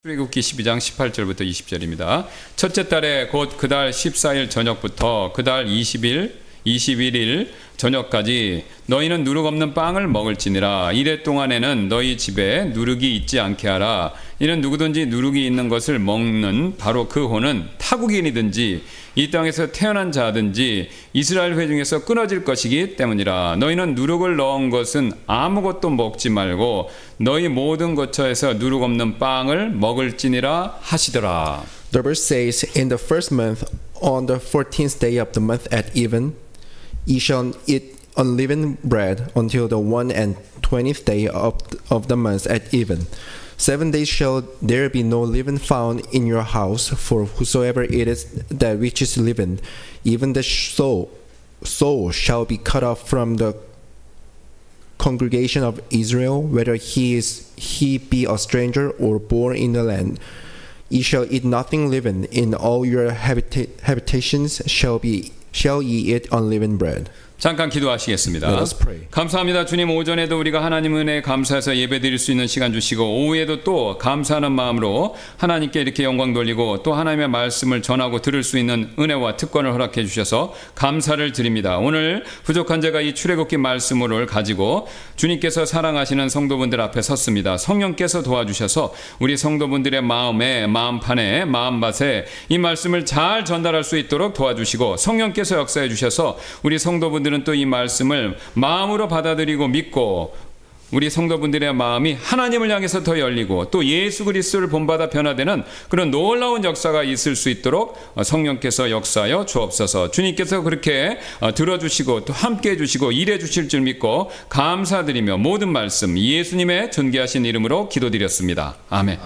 출애굽기 12장 18절부터 20절입니다. 첫째 달에 곧 그달 14일 저녁부터 그달 21일 저녁까지 너희는 누룩 없는 빵을 먹을지니라. 이래 동안에는 너희 집에 누룩이 있지 않게 하라. 이는 누구든지 누룩이 있는 것을 먹는 바로 그 호는 타국인이든지 이 땅에서 태어난 자든지 이스라엘 회중에서 끊어질 것이기 때문이라. 너희는 누룩을 넣은 것은 아무것도 먹지 말고 너희 모든 거처에서 누룩 없는 빵을 먹을지니라 하시더라. The verse says, In the first month, on the 14th day of the month at even, ye shall eat unleavened bread until the 21st day of the month at even. 7 days shall there be no leaven found in your house, for whosoever eateth that which is leavened, even the soul shall be cut off from the congregation of Israel, whether he be a stranger or born in the land. Ye shall eat nothing leavened. In all your habitations shall ye eat unleavened bread. 잠깐 기도하시겠습니다. Let us pray. 감사합니다. 주님, 오전에도 우리가 하나님 은혜에 감사해서 예배드릴 수 있는 시간 주시고 오후에도 또 감사하는 마음으로 하나님께 이렇게 영광 돌리고 또 하나님의 말씀을 전하고 들을 수 있는 은혜와 특권을 허락해 주셔서 감사를 드립니다. 오늘 부족한 제가 이 출애굽기 말씀을 가지고 주님께서 사랑하시는 성도분들 앞에 섰습니다. 성령께서 도와주셔서 우리 성도분들의 마음에, 마음판에, 마음밭에 이 말씀을 잘 전달할 수 있도록 도와주시고 성령께서 역사해 주셔서 우리 성도분들 또 이 말씀을 마음으로 받아들이고 믿고 우리 성도분들의 마음이 하나님을 향해서 더 열리고 또 예수 그리스도를 본받아 변화되는 그런 놀라운 역사가 있을 수 있도록 성령께서 역사하여 주옵소서. 주님께서 그렇게 들어주시고 또 함께해 주시고 일해 주실 줄 믿고 감사드리며 모든 말씀 예수님의 존귀하신 이름으로 기도드렸습니다. 아멘.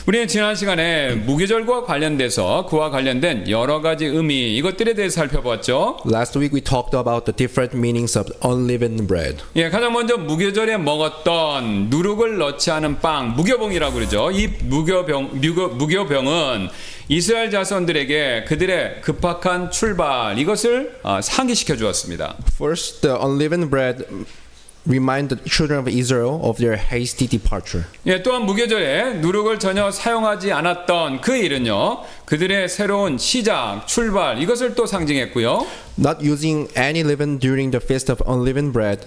우리는 지난 시간에 무교절과 관련돼서 그와 관련된 여러 가지 의미 이것들에 대해 살펴보았죠. Last week we talked about the different meanings of unleavened bread. 예, 가장 먼저 무교절에 먹었던 누룩을 넣지 않은 빵, 무교병이라고 그러죠. 이 무교병은 이스라엘 자손들에게 그들의 급박한 출발 이것을 상기시켜 주었습니다. First, the unleavened bread remind the children of Israel of their hasty departure. 예, 또한 무교절에 누룩을 전혀 사용하지 않았던 그 일은요, 그들의 새로운 시작, 출발 이것을 또 상징했고요. Not using any leaven during the feast of unleavened bread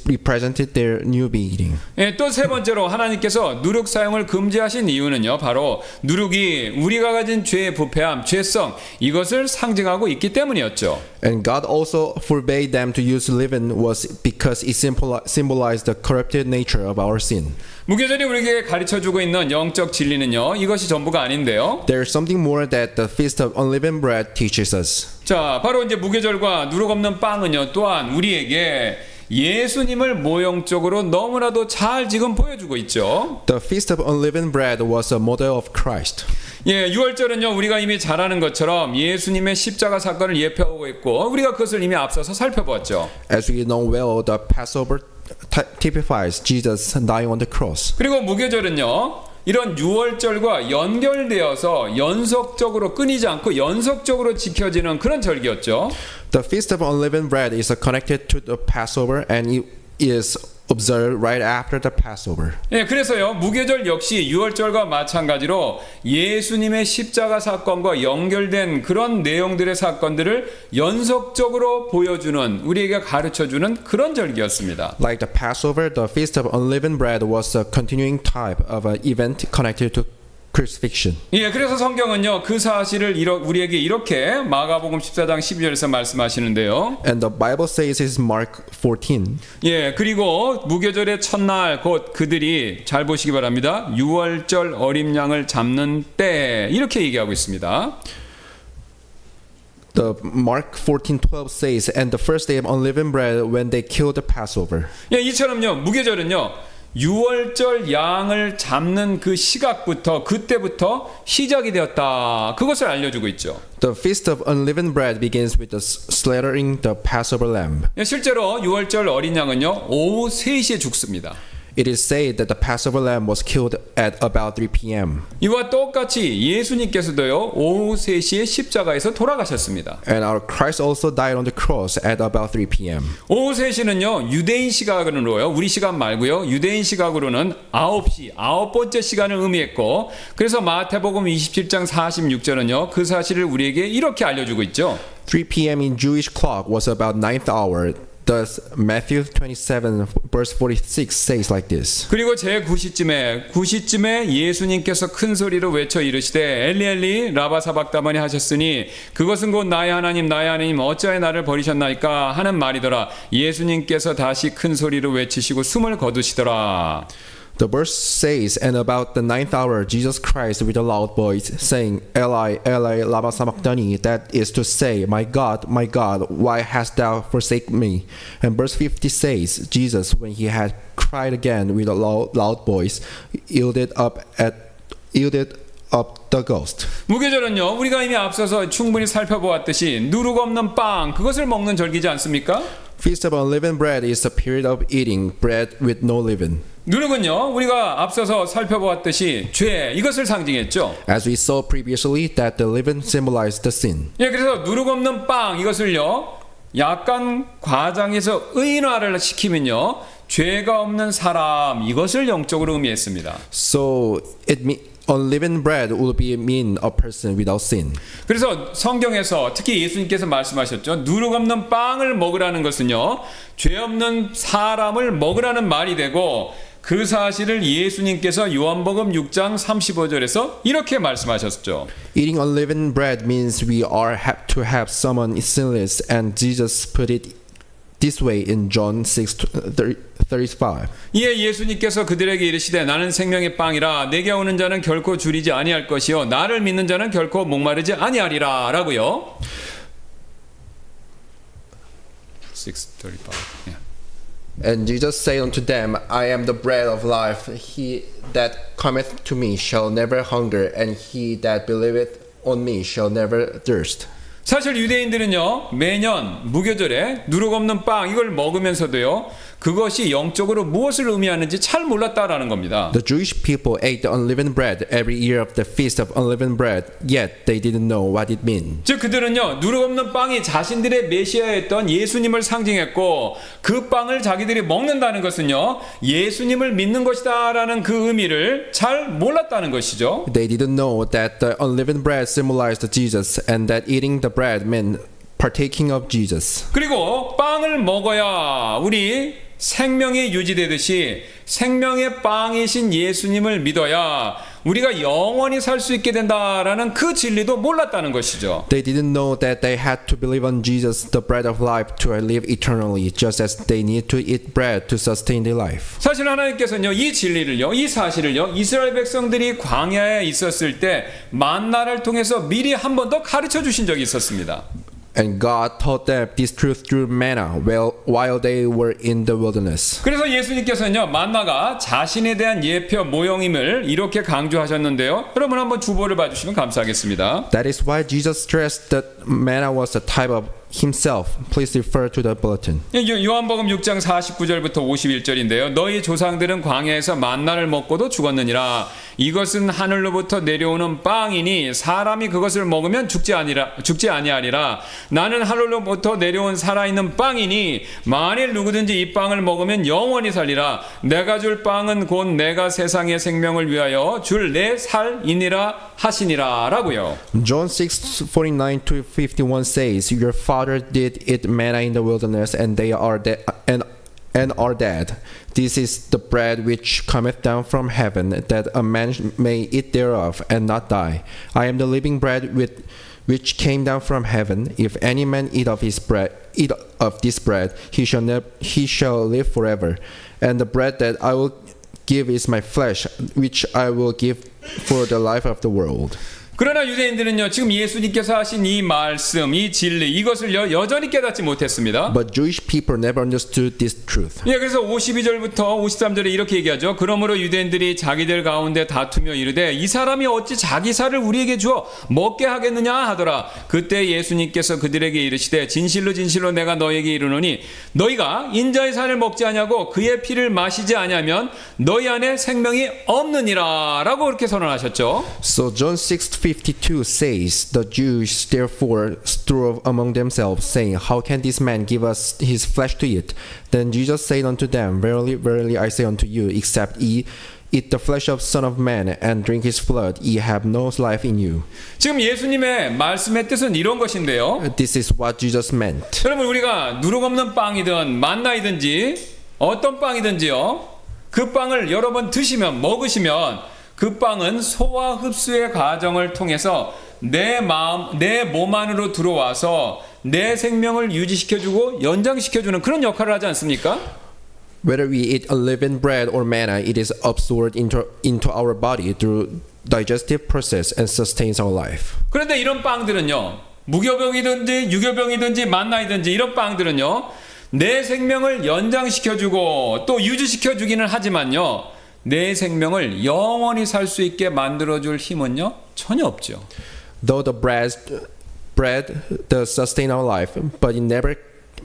represented their new beginning. 예, 또 세 번째로 하나님께서 누룩 사용을 금지하신 이유는요, 바로 누룩이 우리가 가진 죄의 부패함, 죄성 이것을 상징하고 있기 때문이었죠. And God also forbade them to use leaven was because it symbolized the corrupted nature of our sin. 무교절이 우리에게 가르쳐주고 있는 영적 진리는요, 이것이 전부가 아닌데요. There is something more that the feast of unleavened bread teaches us. 자, 바로 이제 무교절과 누룩 없는 빵은요, 또한 우리에게 예수님을 모형적으로 너무나도 잘 지금 보여주고 있죠. The feast of unleavened bread was a model of Christ. 예, 유월절은요, 우리가 이미 잘 아는 것처럼 예수님의 십자가 사건을 예표하고 있고 우리가 그것을 이미 앞서서 살펴보았죠. As we know well, the Passover typifies Jesus dying on the cross. 그리고 무교절은요, 이런 유월절과 연결되어서 연속적으로 끊이지 않고 연속적으로 지켜지는 그런 절기였죠. The feast of unleavened bread is connected to the Passover and it is observed right after the Passover. 예, 그래서요, 무교절 역시 유월절과 마찬가지로 예수님의 십자가 사건과 연결된 그런 내용들의 사건들을 연속적으로 보여주는, 우리에게 가르쳐주는 그런 절기였습니다. Like the Passover, the feast of unleavened bread was a continuing type of an event connected to crucifixion. 예, 그래서 성경은요, 그 사실을 우리에게 이렇게 마가복음 14장 12절에서 말씀하시는데요. And the Bible says in Mark 14. 예, 그리고 무교절의 첫날 곧 그들이 잘 보시기 바랍니다. 유월절 어린 양을 잡는 때 이렇게 얘기하고 있습니다. The Mark 14:12 says, and the first day of unleavened bread when they killed the Passover. 예, 이처럼요, 무교절은요, 유월절 양을 잡는 그 시각부터 그때부터 시작이 되었다. 그것을 알려주고 있죠. The feast of unleavened bread begins with the slaughtering the Passover lamb. 예, 실제로 유월절 어린 양은요, 오후 3시에 죽습니다. It is said that the Passover lamb was killed at about 3 p.m. 이와 똑같이 예수님께서도요 오후 3시에 십자가에서 돌아가셨습니다. And our Christ also died on the cross at about 3 p.m. 오후 3시는요 유대인 시각으로요 우리 시간 말고요 유대인 시각으로는 9시 9번째 시간을 의미했고 그래서 마태복음 27장 46절은요 그 사실을 우리에게 이렇게 알려주고 있죠. 3 p.m. in Jewish clock was about 9th hour. Thus Matthew 27 verse 46 says like this. 그리고 제 9시쯤에 예수님께서 큰 소리로 외쳐 이르시되 엘리 엘리 라바 사박다마니 하셨으니 그것은 곧 나의 하나님 어찌하여 나를 버리셨나이까 하는 말이더라. 예수님께서 다시 큰 소리로 외치시고 숨을 거두시더라. The verse says, and about the 9th hour, Jesus Christ with a loud voice, saying, Eli, Eli, lama sabachthani, that is to say, my God, why hast thou forsaken me? And verse 50 says, Jesus, when he had cried again with a loud voice, yielded up the ghost. 무교절은요, 우리가 이미 앞서서 충분히 살펴보았듯이 누룩 없는 빵, 그것을 먹는 절기지 않습니까? Feast of Unleavened Bread is a period of eating bread with no leaven. 누룩은요 우리가 앞서서 살펴보았듯이 죄 이것을 상징했죠. As we saw previously that the leaven symbolized the sin. 예, 그래서 누룩 없는 빵 이것을요 약간 과장해서 의인화를 시키면요 죄가 없는 사람 이것을 영적으로 의미했습니다. So unleavened bread would be mean a person without sin. 그래서 성경에서 특히 예수님께서 말씀하셨죠. 누룩 없는 빵을 먹으라는 것은요 죄 없는 사람을 먹으라는 말이 되고 그 사실을 예수님께서 요한복음 6장 35절에서 이렇게 말씀하셨죠. Eating unleavened bread means we are to have someone sinless, and Jesus put it this way in John 6:35. 이에 예수님께서 그들에게 이르시되 나는 생명의 빵이라 내게 오는 자는 결코 줄이지 아니할 것이요 나를 믿는 자는 결코 목마르지 아니하리라 라고요. 6:35. Yeah. And Jesus said unto them, I am the bread of life. He that cometh to me shall never hunger, and he that believeth on me shall never thirst. 사실 유대인들은요 매년 무교절에 누룩 없는 빵 이걸 먹으면서도요 그것이 영적으로 무엇을 의미하는지 잘 몰랐다라는 겁니다. The Jewish people ate the unleavened bread every year of the feast of unleavened bread, yet they didn't know what it meant. 즉 그들은요 누룩 없는 빵이 자신들의 메시아였던 예수님을 상징했고 그 빵을 자기들이 먹는다는 것은요 예수님을 믿는 것이다라는 그 의미를 잘 몰랐다는 것이죠. They didn't know that the unleavened bread symbolized Jesus, and that eating the bread meant partaking of Jesus. 그리고 빵을 먹어야 우리 생명이 유지되듯이 생명의 빵이신 예수님을 믿어야 우리가 영원히 살 수 있게 된다라는 그 진리도 몰랐다는 것이죠. They didn't know that they had to believe on Jesus, the bread of life, to live eternally, just as they need to eat bread to sustain their life. 사실 하나님께서는요 이 진리를요 이 사실을요 이스라엘 백성들이 광야에 있었을 때 만나를 통해서 미리 한 번 더 가르쳐 주신 적이 있었습니다. And God taught them this truth through manna while they were in the wilderness. 그래서 예수님께서는요 만나가 자신에 대한 예표 모형임을 이렇게 강조하셨는데요. 여러분 한번 주보를 봐주시면 감사하겠습니다. That is why Jesus stressed that manna was a type of himself. Please refer to the bulletin. 요한복음 6장 49절부터 51절인데요. 너희 조상들은 광야에서 만나를 먹고도 죽었느니라. 이것은 하늘로부터 내려오는 빵이니 사람이 그것을 먹으면 죽지 아니하리라. 나는 하늘로부터 내려온 살아있는 빵이니 만일 누구든지 이 빵을 먹으면 영원히 살리라. 내가 줄 빵은 곧 내가 세상의 생명을 위하여 줄 내 살이니라 하시니라 라고요. John 6:49-51 says, Your father did eat manna in the wilderness, and they are dead. This is the bread which cometh down from heaven, that a man may eat thereof and not die. I am the living bread which came down from heaven. If any man eat of this bread, he shall live forever. And the bread that I will give is my flesh, which I will give for the life of the world. 그러나 유대인들은요, 지금 예수님께서 하신 이 말씀, 이 진리, 이것을요, 여전히 깨닫지 못했습니다. But Jewish people never understood this truth. 예, 그래서 52절부터 53절에 이렇게 얘기하죠. 그러므로 유대인들이 자기들 가운데 다투며 이르되 이 사람이 어찌 자기 살을 우리에게 주어 먹게 하겠느냐 하더라. 그때 예수님께서 그들에게 이르시되 진실로 진실로 내가 너에게 이르노니 너희가 인자의 살을 먹지 아니하고 그의 피를 마시지 아니하면 너희 안에 생명이 없느니라 라고 그렇게 선언하셨죠. So John 6:52 says, The Jews therefore strove among themselves, saying, How can this man give us his flesh to eat? Then Jesus said unto them, Verily, verily, I say unto you, except ye eat the flesh of Son of Man and drink his blood, ye have no life in you. 지금 예수님의 말씀의 뜻은 이런 것인데요. This is what Jesus meant. 여러분, 우리가 누룩 없는 빵이든 만나이든지 어떤 빵이든지요, 그 빵을 여러 번 드시면, 먹으시면 그 빵은 소화 흡수의 과정을 통해서 내 몸 안으로 들어와서 내 생명을 유지시켜주고 연장시켜주는 그런 역할을 하지 않습니까? Whether we eat a living bread or manna, it is absorbed into our body through digestive process and sustains our life. 그런데 이런 빵들은요, 무교병이든지 유교병이든지 만나이든지 이런 빵들은요, 내 생명을 연장시켜주고 또 유지시켜주기는 하지만요, 내 생명을 영원히 살 수 있게 만들어줄 힘은요, 전혀 없죠. Though the bread does sustain our life, but it never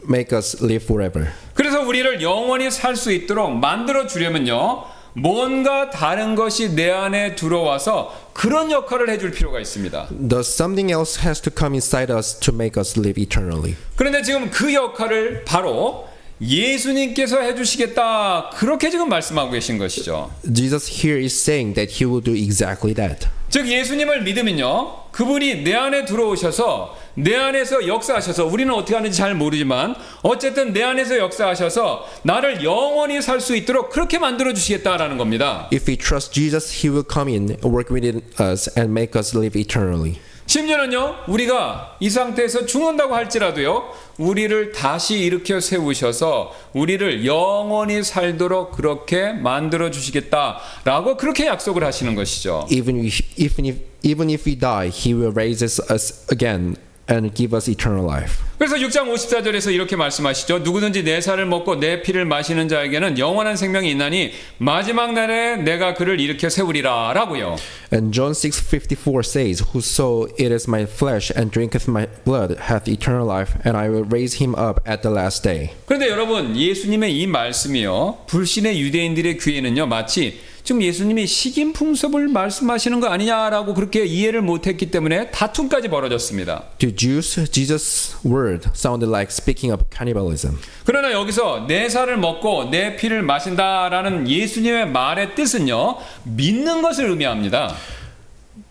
make us live forever. 그래서 우리를 영원히 살 수 있도록 만들어 주려면요, 뭔가 다른 것이 내 안에 들어와서 그런 역할을 해줄 필요가 있습니다. Thus, something else has to come inside us to make us live eternally. 그런데 지금 그 역할을 바로 예수님께서 해주시겠다, 그렇게 지금 말씀하고 계신 것이죠. Jesus here is saying that he will do exactly that. 즉 예수님을 믿으면요, 그분이 내 안에 들어오셔서 내 안에서 역사하셔서, 우리는 어떻게 하는지 잘 모르지만 어쨌든 내 안에서 역사하셔서 나를 영원히 살 수 있도록 그렇게 만들어 주시겠다라는 겁니다. If we trust Jesus, he will come in, work within us, and make us live eternally. 심지어는요, 우리가 이 상태에서 죽는다고 할지라도요, 우리를 다시 일으켜 세우셔서 우리를 영원히 살도록 그렇게 만들어 주시겠다라고 그렇게 약속을 하시는 것이죠. Even if we die, he will raise us again and give us eternal life. 그래서 6장 54절에서 이렇게 말씀하시죠. 누구든지 내 살을 먹고 내 피를 마시는 자에게는 영원한 생명이 있나니 마지막 날에 내가 그를 일으켜 세우리라 라고요. And John 6:54 says, Whoso eateth my flesh and drinketh my blood hath eternal life, and I will raise him up at the last day. 그런데 여러분, 예수님의 이 말씀이요, 불신의 유대인들의 귀에는요, 마치 지금 예수님이 식인풍습을 말씀하시는 거 아니냐라고 그렇게 이해를 못했기 때문에 다툼까지 벌어졌습니다. To Jews, Jesus' word sounded like speaking of cannibalism. 그러나 여기서 내 살을 먹고 내 피를 마신다라는 예수님의 말의 뜻은요, 믿는 것을 의미합니다.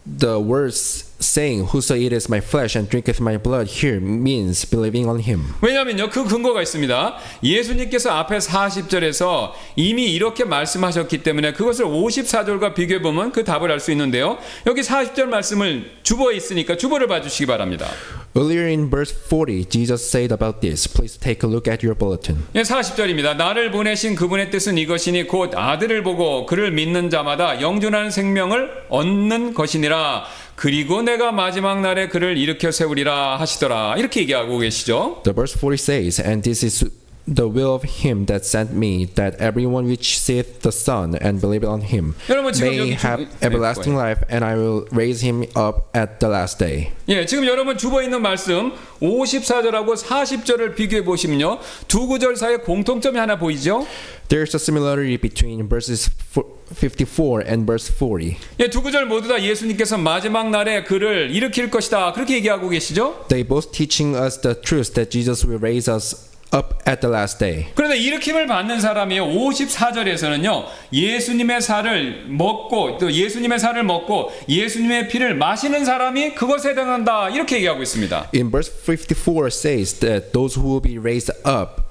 The words saying, Whoso eateth my flesh and drinketh my blood here means believing on him. 왜냐하면요, 그 근거가 있습니다. 예수님께서 앞에 40절에서 이미 이렇게 말씀하셨기 때문에 그것을 54절과 비교해보면 그 답을 알 수 있는데요. 여기 40절 말씀을 주보에 있으니까 주보를 봐주시기 바랍니다. Earlier in verse 40, Jesus said about this. Please take a look at your bulletin. 예, 40절입니다. 나를 보내신 그분의 뜻은 이것이니 곧 아들을 보고 그를 믿는 자마다 영존하는 생명을 얻는 것이니라. 그리고 내가 마지막 날에 그를 일으켜 세우리라 하시더라. 이렇게 얘기하고 계시죠. The verse 40 says, And this is the will of him that sent me, that everyone which seeth the Son and believeth on him 여러분, 지금 may 여기 have everlasting life, and I will raise him up at the last day. 예, 지금 여러분 주보에 있는 말씀 54절하고 40절을 비교해 보시면요, 두 구절 사이에 공통점이 하나 보이죠? There's a similarity between verses 54 and verse 40. 예, 두 구절 모두 다 예수님께서 마지막 날에 그를 일으킬 것이다, 그렇게 얘기하고 계시죠? They both teaching us the truth that Jesus will raise us up at the last day. 그런데 일으킴을 받는 사람이요, 54절에서는요, 예수님의 살을 먹고 또 예수님의 살을 먹고 예수님의 피를 마시는 사람이 그것에 해당한다, 이렇게 얘기하고 있습니다. In verse 54 says that those who will be raised up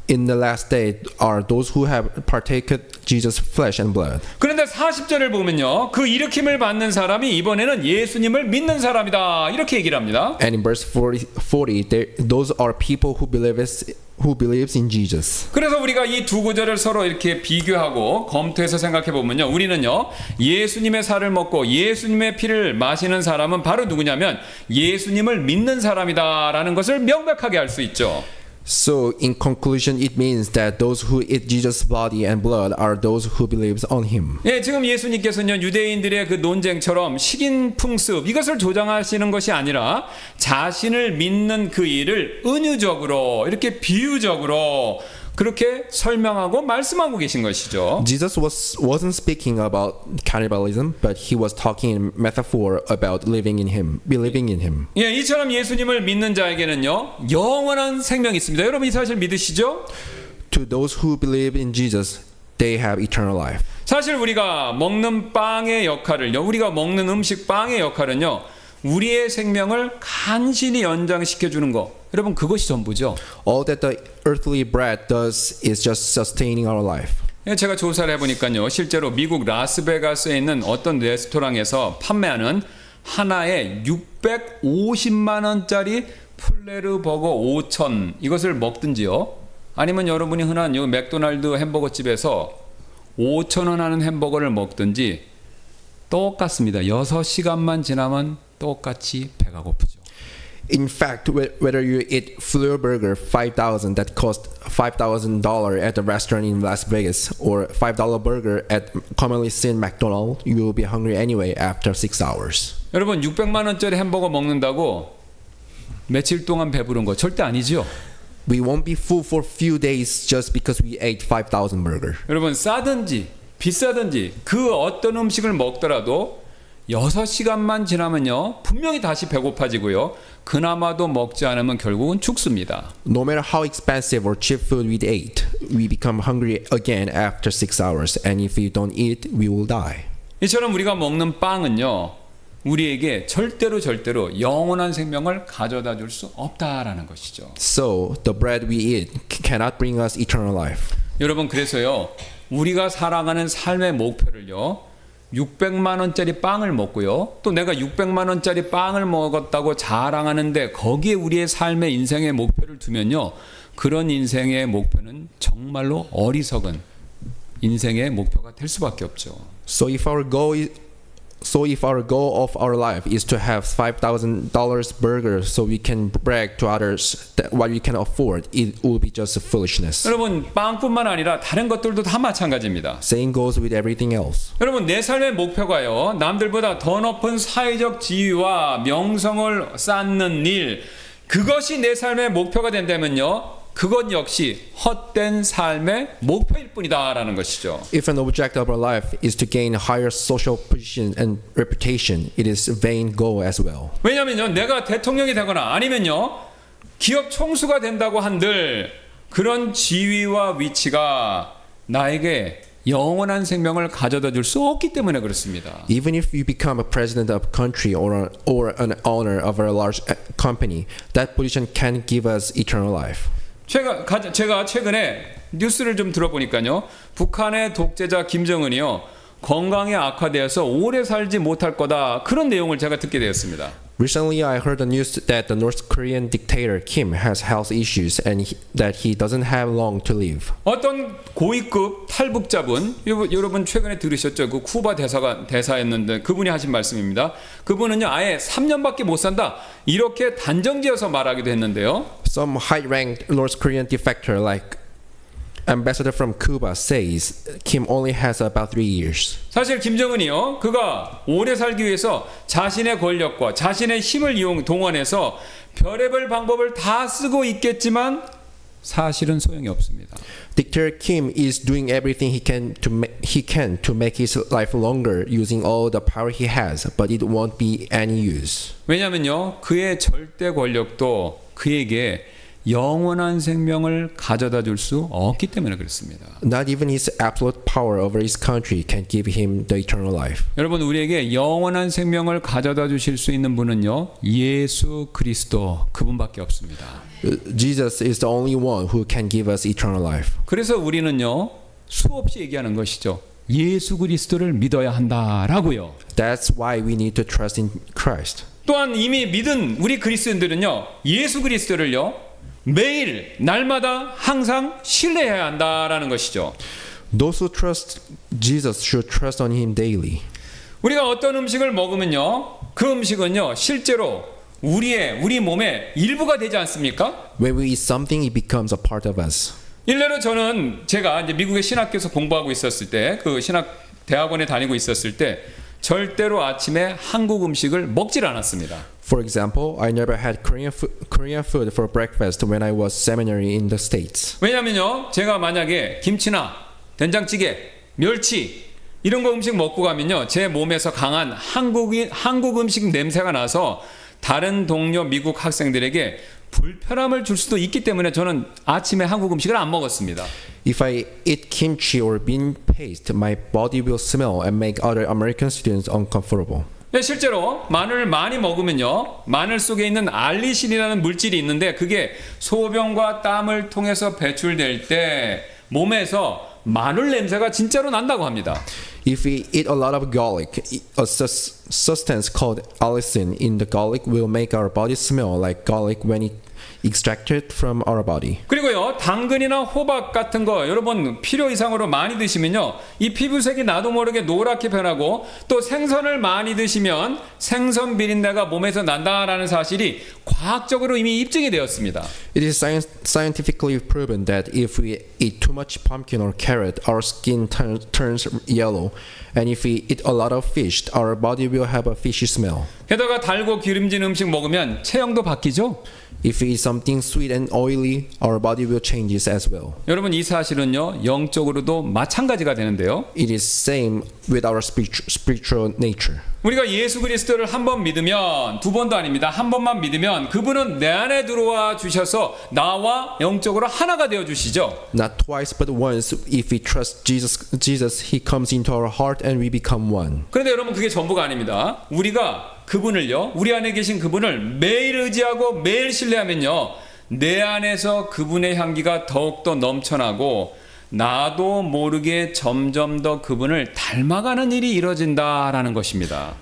in the last day are those who have partaken Jesus' flesh and blood. 그런데 40절을 보면요, 그 일으킴을 받는 사람이 이번에는 예수님을 믿는 사람이다, 이렇게 얘기를 합니다. And in verse 40 those are people who believes in Jesus. 그래서 우리가 이 두 구절을 서로 이렇게 비교하고 검토해서 생각해 보면요, 우리는요 예수님의 살을 먹고 예수님의 피를 마시는 사람은 바로 누구냐면 예수님을 믿는 사람이다라는 것을 명백하게 알 수 있죠. So in conclusion, it means that those who eat Jesus' body and blood are those who believes on him. 예, 지금 예수님께서는 유대인들의 그 논쟁처럼 식인 풍습 이것을 조장하시는 것이 아니라 자신을 믿는 그 일을 은유적으로 이렇게 비유적으로 그렇게 설명하고 말씀하고 계신 것이죠. Jesus wasn't speaking about cannibalism, but he was talking in metaphor about living in him, believing in him. 예, 이처럼 예수님을 믿는 자에게는요 영원한 생명이 있습니다. 여러분 이 사실 믿으시죠? To those who believe in Jesus, they have eternal life. 사실 우리가 먹는 빵의 역할을요, 우리가 먹는 음식 빵의 역할은요, 우리의 생명을 간신히 연장시켜 주는 거. 여러분 그것이 전부죠. All that the earthly bread does is just sustaining our life. 예, 제가 조사를 해보니까요, 실제로 미국 라스베가스에 있는 어떤 레스토랑에서 판매하는 하나에 650만 원짜리 플레르 버거 5천 이것을 먹든지요, 아니면 여러분이 흔한 요 맥도날드 햄버거 집에서 5,000원 하는 햄버거를 먹든지 똑같습니다. 6시간만 지나면 똑같이 배가 고프죠. In fact, whether you eat Fleur Burger 5,000 that cost $5,000 at the restaurant in Las Vegas or $5 burger at commonly seen McDonald's, you will be hungry anyway after 6 hours. 여러분 600만 원짜리 햄버거 먹는다고 며칠 동안 배부른 거 절대 아니죠. We won't be full for few days just because we ate 5,000 burger. 여러분 싸든지 비싸든지 그 어떤 음식을 먹더라도 6시간만 지나면요 분명히 다시 배고파지고요, 그나마도 먹지 않으면 결국은 죽습니다. No matter how expensive or cheap food we ate, we become hungry again after 6 hours, and if we don't eat, we will die. 이처럼 우리가 먹는 빵은요 우리에게 절대로 영원한 생명을 가져다 줄 수 없다라는 것이죠. So the bread we eat cannot bring us eternal life. 여러분 그래서요 우리가 살아가는 삶의 목표를요 600만 원짜리 빵을 먹고요, 또 내가 600만 원짜리 빵을 먹었다고 자랑하는데 거기에 우리의 삶의 인생의 목표를 두면요, 그런 인생의 목표는 정말로 어리석은 인생의 목표가 될 수밖에 없죠. So if our goal of our life is to have $5,000 burger so we can brag to others that what we can afford, it will be just foolishness. 여러분 빵뿐만 아니라 다른 것들도 다 마찬가지입니다. Same goes with everything else. 여러분 내 삶의 목표가요 남들보다 더 높은 사회적 지위와 명성을 쌓는 일, 그것이 내 삶의 목표가 된다면요 그것 역시 헛된 삶의 목표일 뿐이다라는 것이죠. If an object of our life is to gain higher social position and reputation, it is a vain goal as well. 왜냐하면요 내가 대통령이 되거나 아니면요 기업 총수가 된다고 한들 그런 지위와 위치가 나에게 영원한 생명을 가져다 줄 수 없기 때문에 그렇습니다. Even if you become a president of a country or an owner of a large company, that position can give us eternal life. 제가 최근에 뉴스를 좀 들어보니까요, 북한의 독재자 김정은이요 건강이 악화되어서 오래 살지 못할 거다, 그런 내용을 제가 듣게 되었습니다. Recently, I heard the news that the North Korean dictator Kim has health issues and that he doesn't have long to live. 어떤 고위급 탈북자분, 여러분 최근에 들으셨죠? 그 쿠바 대사였는데 그분이 하신 말씀입니다. 그분은요 아예 3년밖에 못 산다 이렇게 단정지어서 말하기도 했는데요. Some high-ranked North Korean defector like ambassador from Cuba says Kim only has about 3 years. 사실 김정은이요 그가 오래 살기 위해서 자신의 권력과 자신의 힘을 동원해서 별의별 방법을 다 쓰고 있겠지만 사실은 소용이 없습니다. Dictator Kim is doing everything he can to make his life longer using all the power he has, but it won't be any use. 왜냐면요 그의 절대 권력도 그에게 영원한 생명을 가져다 줄 수 없기 때문에 그렇습니다. Not even his absolute power over his country can give him the eternal life. 여러분 우리에게 영원한 생명을 가져다 주실 수 있는 분은요 예수 그리스도 그분밖에 없습니다. Jesus is the only one who can give us eternal life. 그래서 우리는요 수없이 얘기하는 것이죠. 예수 그리스도를 믿어야 한다라고요. That's why we need to trust in Christ. 또한 이미 믿은 우리 그리스도인들은요 예수 그리스도를요 매일 날마다 항상 신뢰해야 한다라는 것이죠. Those who trust Jesus should trust on him daily. 우리가 어떤 음식을 먹으면요, 그 음식은요 실제로 우리 몸의 일부가 되지 않습니까? When we eat something, it becomes a part of us. 일례로 제가 이제 미국의 신학교에서 공부하고 있었을 때, 그 신학 대학원에 다니고 있었을 때 절대로 아침에 한국 음식을 먹질 않았습니다. For example, I never had Korean food for breakfast when I was seminary in the States. 왜냐면요, 제가 만약에 김치나 된장찌개, 멸치 이런 거 음식 먹고 가면요, 제 몸에서 강한 한국 음식 냄새가 나서 다른 동료 미국 학생들에게 불편함을 줄 수도 있기 때문에 저는 아침에 한국 음식을 안 먹었습니다. If I eat kimchi or bean paste, my body will smell and make other American students uncomfortable. 실제로 마늘을 많이 먹으면요, 마늘 속에 있는 알리신이라는 물질이 있는데 그게 소변과 땀을 통해서 배출될 때 몸에서 마늘 냄새가 진짜로 난다고 합니다. If we eat a lot of garlic, a substance called allicin in the garlic will make our body smell like garlic when it extracted from our body. 그리고요, 당근이나 호박 같은 거 여러분 필요 이상으로 많이 드시면요, 이 피부색이 나도 모르게 노랗게 변하고, 또 생선을 많이 드시면 생선 비린내가 몸에서 난다라는 사실이 과학적으로 이미 입증이 되었습니다. It is scientifically proven that if we eat too much pumpkin or carrot, our skin turns yellow, and if we eat a lot of fish, our body will have a fishy smell. 게다가 달고 기름진 음식 먹으면 체형도 바뀌죠? If we eat something sweet and oily, our body will change as well. 여러분, 이 사실은요, 영적으로도 마찬가지가 되는데요. It is same with our spiritual nature. 우리가 예수 그리스도를 한 번 믿으면, 두 번도 아닙니다, 한 번만 믿으면 그분은 내 안에 들어와 주셔서 나와 영적으로 하나가 되어 주시죠. Not twice but once. If we trust Jesus, He comes into our heart and we become one. 그런데 여러분, 그게 전부가 아닙니다. 우리가 그분을요, 우리 안에 계신 그분을 매일 의지하고 매일 신뢰하면요, 내 안에서 그분의 향기가 더욱더 넘쳐나고 나도 모르게 점점 더 그분을 닮아가는 일이 이루어진다라는 것입니다.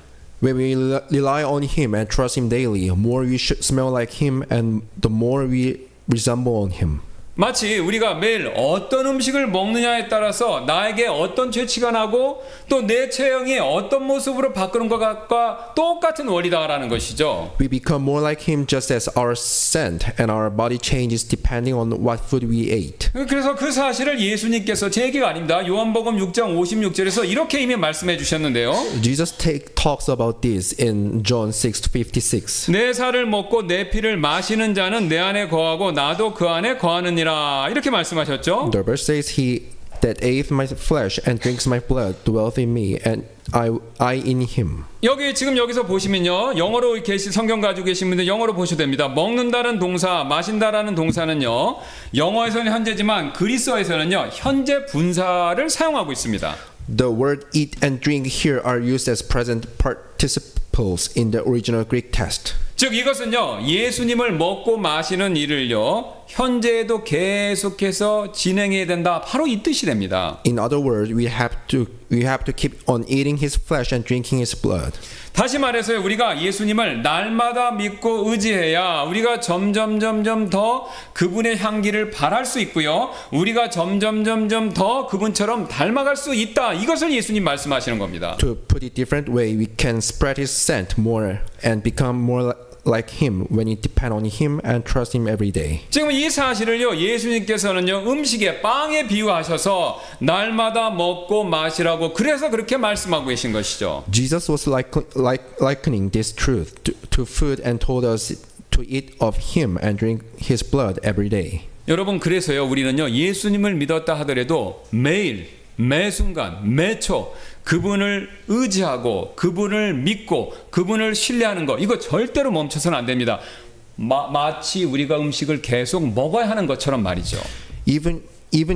When we rely on Him and trust Him daily, more we should smell like Him and the more we resemble on Him. 마치 우리가 매일 어떤 음식을 먹느냐에 따라서 나에게 어떤 죄치가 나고 또 내 체형이 어떤 모습으로 바꾸는 것과 똑같은 원리다라는 것이죠. We become more like Him just as our scent and our body changes depending on what food we ate. 그래서 그 사실을 예수님께서, 제 얘기가 아닙니다, 요한복음 6장 56절에서 이렇게 이미 말씀해 주셨는데요. Jesus talks about this in John 6:56. 내 살을 먹고 내 피를 마시는 자는 내 안에 거하고 나도 그 안에 거하느니라, 이렇게 말씀하셨죠. The verse says, He that ate my flesh and drinks my blood dwelleth in me, and I in him. 여기서 보시면요, 영어로 성경 가지고 계신 분들 영어로 보셔도 됩니다. 먹는다는 동사, 마신다라는 동사는요, 영어에서는 현재지만 그리스어에서는요, 현재 분사를 사용하고 있습니다. The word eat and drink here are used as present participles in the original Greek text. 즉 이것은요, 예수님을 먹고 마시는 일을요, 현재에도 계속해서 진행해야 된다, 바로 이 뜻이 됩니다. In other words, we have to keep on eating His flesh and drinking His blood. 다시 말해서 우리가 예수님을 날마다 믿고 의지해야 우리가 점점 더 그분의 향기를 발할 수 있고요, 우리가 점점 더 그분처럼 닮아갈 수 있다, 이것을 예수님 말씀하시는 겁니다. To put it different way, we can spread His scent more and become more like Him when we depend on Him and trust Him every day. 지금 이 사실을요, 예수님께서는요, 음식에, 빵에 비유하셔서 날마다 먹고 마시라고, 그래서 그렇게 말씀하고 계신 것이죠. Jesus was likening this truth to food and told us to eat of Him and drink His blood every day. 여러분, 그래서요, 우리는요, 예수님을 믿었다 하더라도 매일, 매 순간, 매초 그분을 의지하고 그분을 믿고 그분을 신뢰하는 거, 이거 절대로 멈춰서는 안 됩니다. 마치 우리가 음식을 계속 먹어야 하는 것처럼 말이죠. Even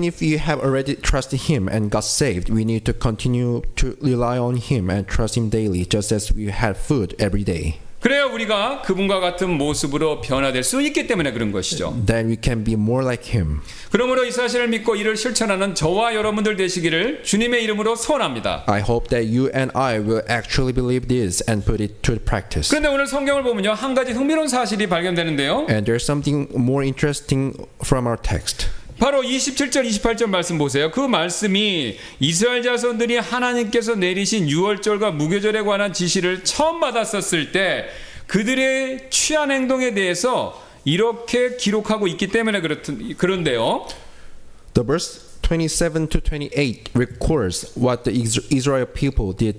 if you have already trusted Him and got saved, we need to continue to rely on Him and trust Him daily, just as we have food every day. 그래야 우리가 그분과 같은 모습으로 변화될 수 있기 때문에 그런 것이죠. Then we can be more like him. 그러므로 이 사실을 믿고 이를 실천하는 저와 여러분들 되시기를 주님의 이름으로 소원합니다. I hope that you and I will actually believe this and put it to practice. 그런데 오늘 성경을 보면요, 한 가지 흥미로운 사실이 발견되는데요. And there's something more interesting from our text. 바로 27절 28절 말씀 보세요. 그 말씀이 이스라엘 자손들이 하나님께서 내리신 유월절과 무교절에 관한 지시를 처음 받았었을 때 그들의 취한 행동에 대해서 이렇게 기록하고 있기 때문에 그런데요. The verse 27 to 28 records what the Israel people did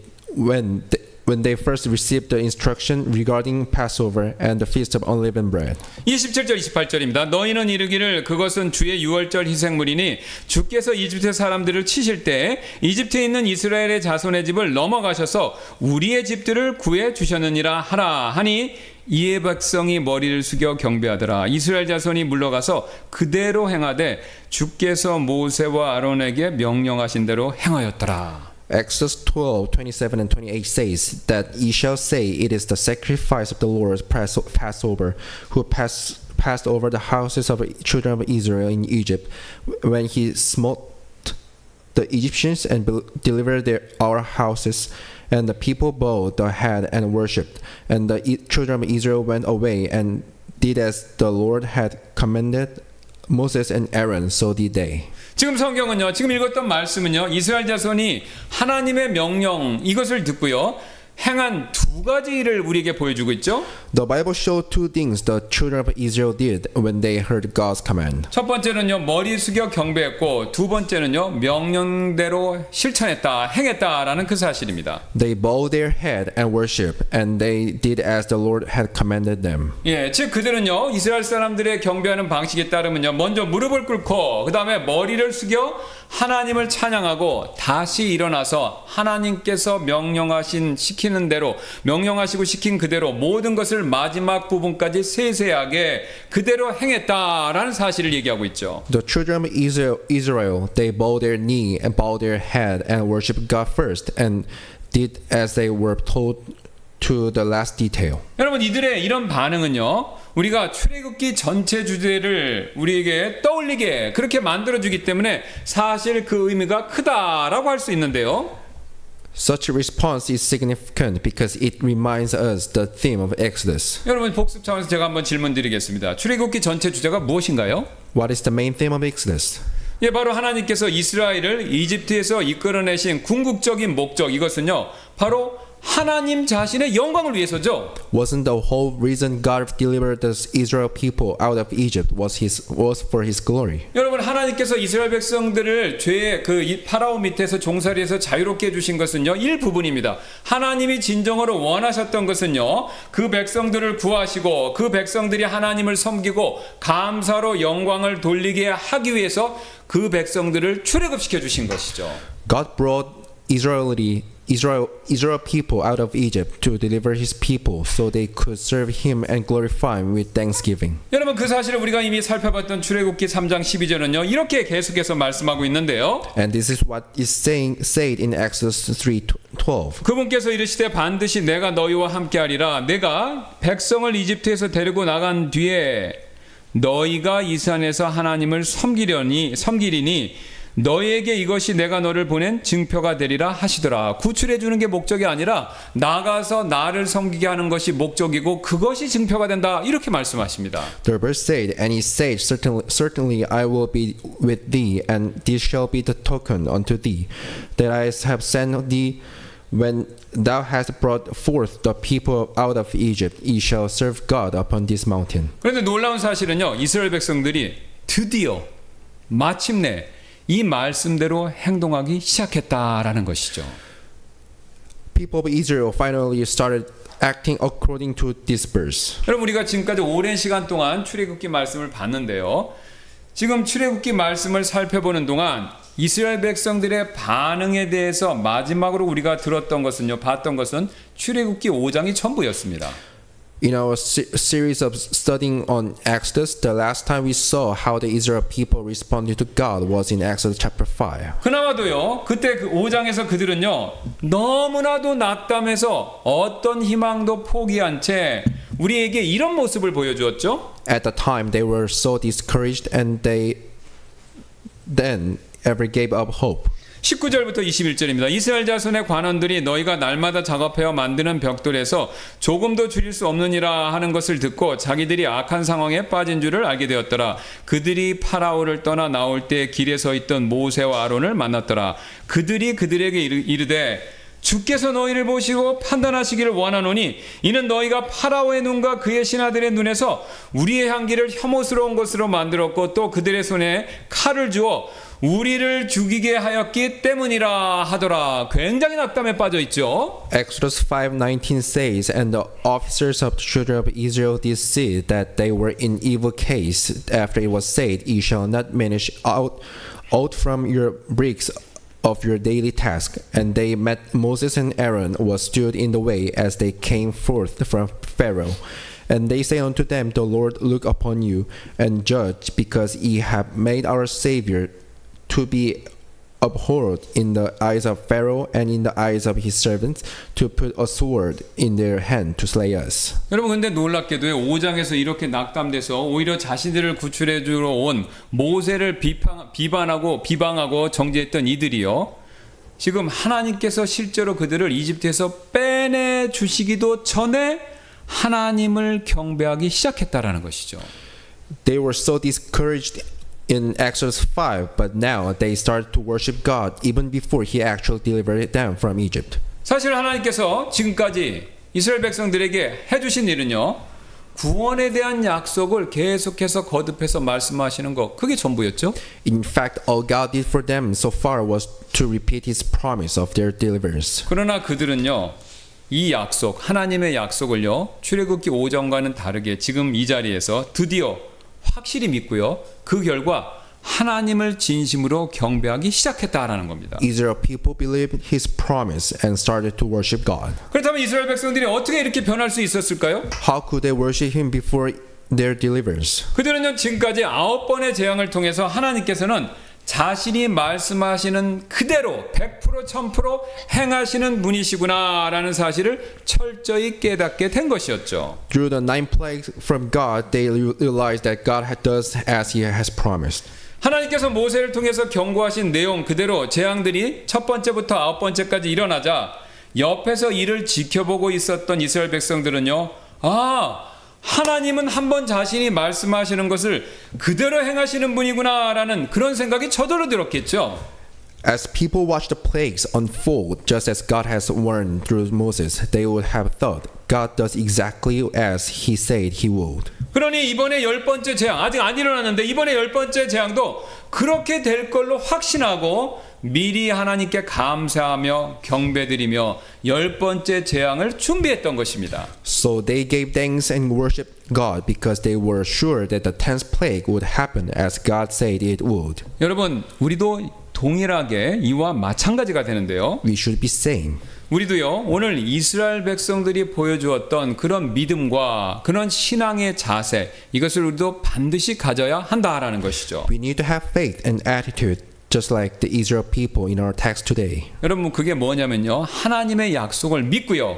when they first received the instruction regarding Passover and the Feast of Unleavened Bread. 27절 28절입니다. 너희는 이르기를 그것은 주의 유월절 희생물이니 주께서 이집트 사람들을 치실 때 이집트에 있는 이스라엘의 자손의 집을 넘어가셔서 우리의 집들을 구해 주셨느니라 하라 하니 이에 백성이 머리를 숙여 경배하더라. 이스라엘 자손이 물러가서 그대로 행하되 주께서 모세와 아론에게 명령하신 대로 행하였더라. Exodus 12:27 and 28 says that ye shall say it is the sacrifice of the Lord's Passover who passed over the houses of the children of Israel in Egypt when he smote the Egyptians and delivered our houses. And the people bowed their head and worshipped. And the children of Israel went away and did as the Lord had commanded Moses and Aaron, so did they. 지금 성경은요, 지금 읽었던 말씀은요, 이스라엘 자손이 하나님의 명령 이것을 듣고요, 행한 두 가지 일을 우리에게 보여주고 있죠. The Bible showed two things the children of Israel did when they heard God's command. 첫 번째는요, 머리 숙여 경배했고, 두 번째는요, 명령대로 실천했다, 행했다라는 그 사실입니다. They bowed their head and worshiped, and they did as the Lord had commanded them. 예, 즉 그들은요, 이스라엘 사람들의 경배하는 방식에 따르면요, 먼저 무릎을 꿇고 그 다음에 머리를 숙여 하나님을 찬양하고 다시 일어나서 하나님께서 시키는 대로 명령하시고 시킨 그대로 모든 것을 마지막 부분까지 세세하게 그대로 행했다라는 사실을 얘기하고 있죠. The children of Israel, they bowed their knee and bowed their head and worshiped God first, and did as they were told to the last detail. 여러분, 이들의 이런 반응은요, 우리가 출애굽기 전체 주제를 우리에게 떠올리게 그렇게 만들어주기 때문에 사실 그 의미가 크다라고 할 수 있는데요. Such a response is significant because it reminds us the theme of Exodus. 여러분, 복습 차원에서 제가 한번 질문 드리겠습니다. 출애굽기 전체 주제가 무엇인가요? What is the main theme of Exodus? 예, 바로 하나님께서 이스라엘을 이집트에서 이끌어내신 궁극적인 목적, 이것은요, 바로 하나님 자신의 영광을 위해서죠. Wasn't the whole reason God delivered the Israel people out of Egypt was for His glory? 여러분, 하나님께서 이스라엘 백성들을 죄의 그 파라오 밑에서 종살이에서 자유롭게 해주신 것은요, 일부분입니다. 하나님이 진정으로 원하셨던 것은요, 그 백성들을 구하시고 그 백성들이 하나님을 섬기고 감사로 영광을 돌리게 하기 위해서 그 백성들을 출애굽시켜 주신 것이죠. God brought Israel people out of Egypt to deliver His people so they could serve Him and glorify Him with thanksgiving. 여러분, 그 사실을 우리가 이미 살펴봤던 출애굽기 3장 12절은요, 이렇게 계속해서 말씀하고 있는데요. And this is what is said in Exodus 3:12. 그분께서 이르시되 반드시 내가 너희와 함께하리라. 내가 백성을 이집트에서 데리고 나간 뒤에 너희가 이 산에서 하나님을 섬기리니 너희에게 이것이 내가 너를 보낸 증표가 되리라 하시더라. 구출해 주는 게 목적이 아니라 나가서 나를 섬기게 하는 것이 목적이고 그것이 증표가 된다. 이렇게 말씀하십니다. The verse said, and he said, certainly I will be with thee, and this shall be the token unto thee, that I have sent thee. When thou hast brought forth the people out of Egypt, ye shall serve God upon this mountain. 그런데 놀라운 사실은요, 이스라엘 백성들이 드디어 마침내 이 말씀대로 행동하기 시작했다라는 것이죠. People of Israel finally started acting according to this verse. 여러분, 우리가 지금까지 오랜 시간 동안 출애굽기 말씀을 봤는데요. 지금 출애굽기 말씀을 살펴보는 동안 이스라엘 백성들의 반응에 대해서 마지막으로 우리가 봤던 것은 출애굽기 5장이 전부였습니다. In our series of studying on Exodus, the last time we saw how the Israel people responded to God was in Exodus chapter 5. 그나마도요, 그때 그 5장에서 그들은요, 너무나도 낙담해서 어떤 희망도 포기한 채 우리에게 이런 모습을 보여주었죠. At the time, they were so discouraged and they then ever gave up hope. 19절부터 21절입니다. 이스라엘 자손의 관원들이 너희가 날마다 작업하여 만드는 벽돌에서 조금도 줄일 수 없느니라 하는 것을 듣고 자기들이 악한 상황에 빠진 줄을 알게 되었더라. 그들이 파라오를 떠나 나올 때 길에 서 있던 모세와 아론을 만났더라. 그들이 그들에게 이르되 주께서 너희를 보시고 판단하시기를 원하노니 이는 너희가 파라오의 눈과 그의 신하들의 눈에서 우리의 향기를 혐오스러운 것으로 만들었고 또 그들의 손에 칼을 주어 우리를 죽이게 하였기 때문이라 하더라. 굉장히 낙담에 빠져 있죠. Exodus 5:19 says, And the officers of the children of Israel did see that they were in evil case. After it was said, Ye shall not manage out from your bricks of your daily task. And they met Moses and Aaron was stood in the way as they came forth from Pharaoh. And they say unto them, The Lord look upon you and judge, because ye have made our Savior to be abhorred in the eyes of Pharaoh and in the eyes of his servants, to put a sword in their hand to slay us. 여러분, 근데 놀랍게도요, 5장에서 이렇게 낙담돼서 오히려 자신들을 구출해 주러 온 모세를 비방하고 정죄했던 이들이요, 지금 하나님께서 실제로 그들을 이집트에서 빼내 주시기도 전에 하나님을 경배하기 시작했다라는 것이죠. They were so discouraged in Exodus 5, but now they started to worship God even before He actually delivered them from Egypt. 사실 하나님께서 지금까지 이스라엘 백성들에게 해주신 일은요, 구원에 대한 약속을 계속해서 거듭해서 말씀하시는 것, 그게 전부였죠. In fact, all God did for them so far was to repeat His promise of their deliverance. 그러나 그들은요, 이 약속, 하나님의 약속을요, 출애굽기 5장과는 다르게 지금 이 자리에서 드디어 확실히 믿고요, 그 결과 하나님을 진심으로 경배하기 시작했다라는 겁니다. Israel people believed His promise and started to worship God. 그렇다면 이스라엘 백성들이 어떻게 이렇게 변할 수 있었을까요? How could they worship Him before their deliverance? 그들은요, 지금까지 9번의 재앙을 통해서 하나님께서는 자신이 말씀하시는 그대로 100% 1000% 행하시는 분이시구나라는 사실을 철저히 깨닫게 된 것이었죠. Through the 9 plagues from God, they realized that God does as He has promised. 하나님께서 모세를 통해서 경고하신 내용 그대로 재앙들이 첫 번째부터 9번째까지 일어나자 옆에서 이를 지켜보고 있었던 이스라엘 백성들은요, 하나님은 한번 자신이 말씀하시는 것을 그대로 행하시는 분이구나라는 그런 생각이 저절로 들었겠죠. As people watched the plagues unfold, just as God has warned through Moses, they would have thought, God does exactly as He said He would. 그러니 이번에 10번째 재앙, 아직 안 일어났는데 이번에 10번째 재앙도 그렇게 될 걸로 확신하고 미리 하나님께 감사하며 경배드리며 10번째 재앙을 준비했던 것입니다. So they gave thanks and worshiped God because they were sure that the 10th plague would happen as God said it would. 여러분, 우리도 동일하게 이와 마찬가지가 되는데요. We should be same. 우리도요, 오늘 이스라엘 백성들이 보여주었던 그런 믿음과 그런 신앙의 자세, 이것을 우리도 반드시 가져야 한다라는 것이죠. We need to have faith and attitude just like the Israel people in our text today. 여러분, 그게 뭐냐면요, 하나님의 약속을 믿고요,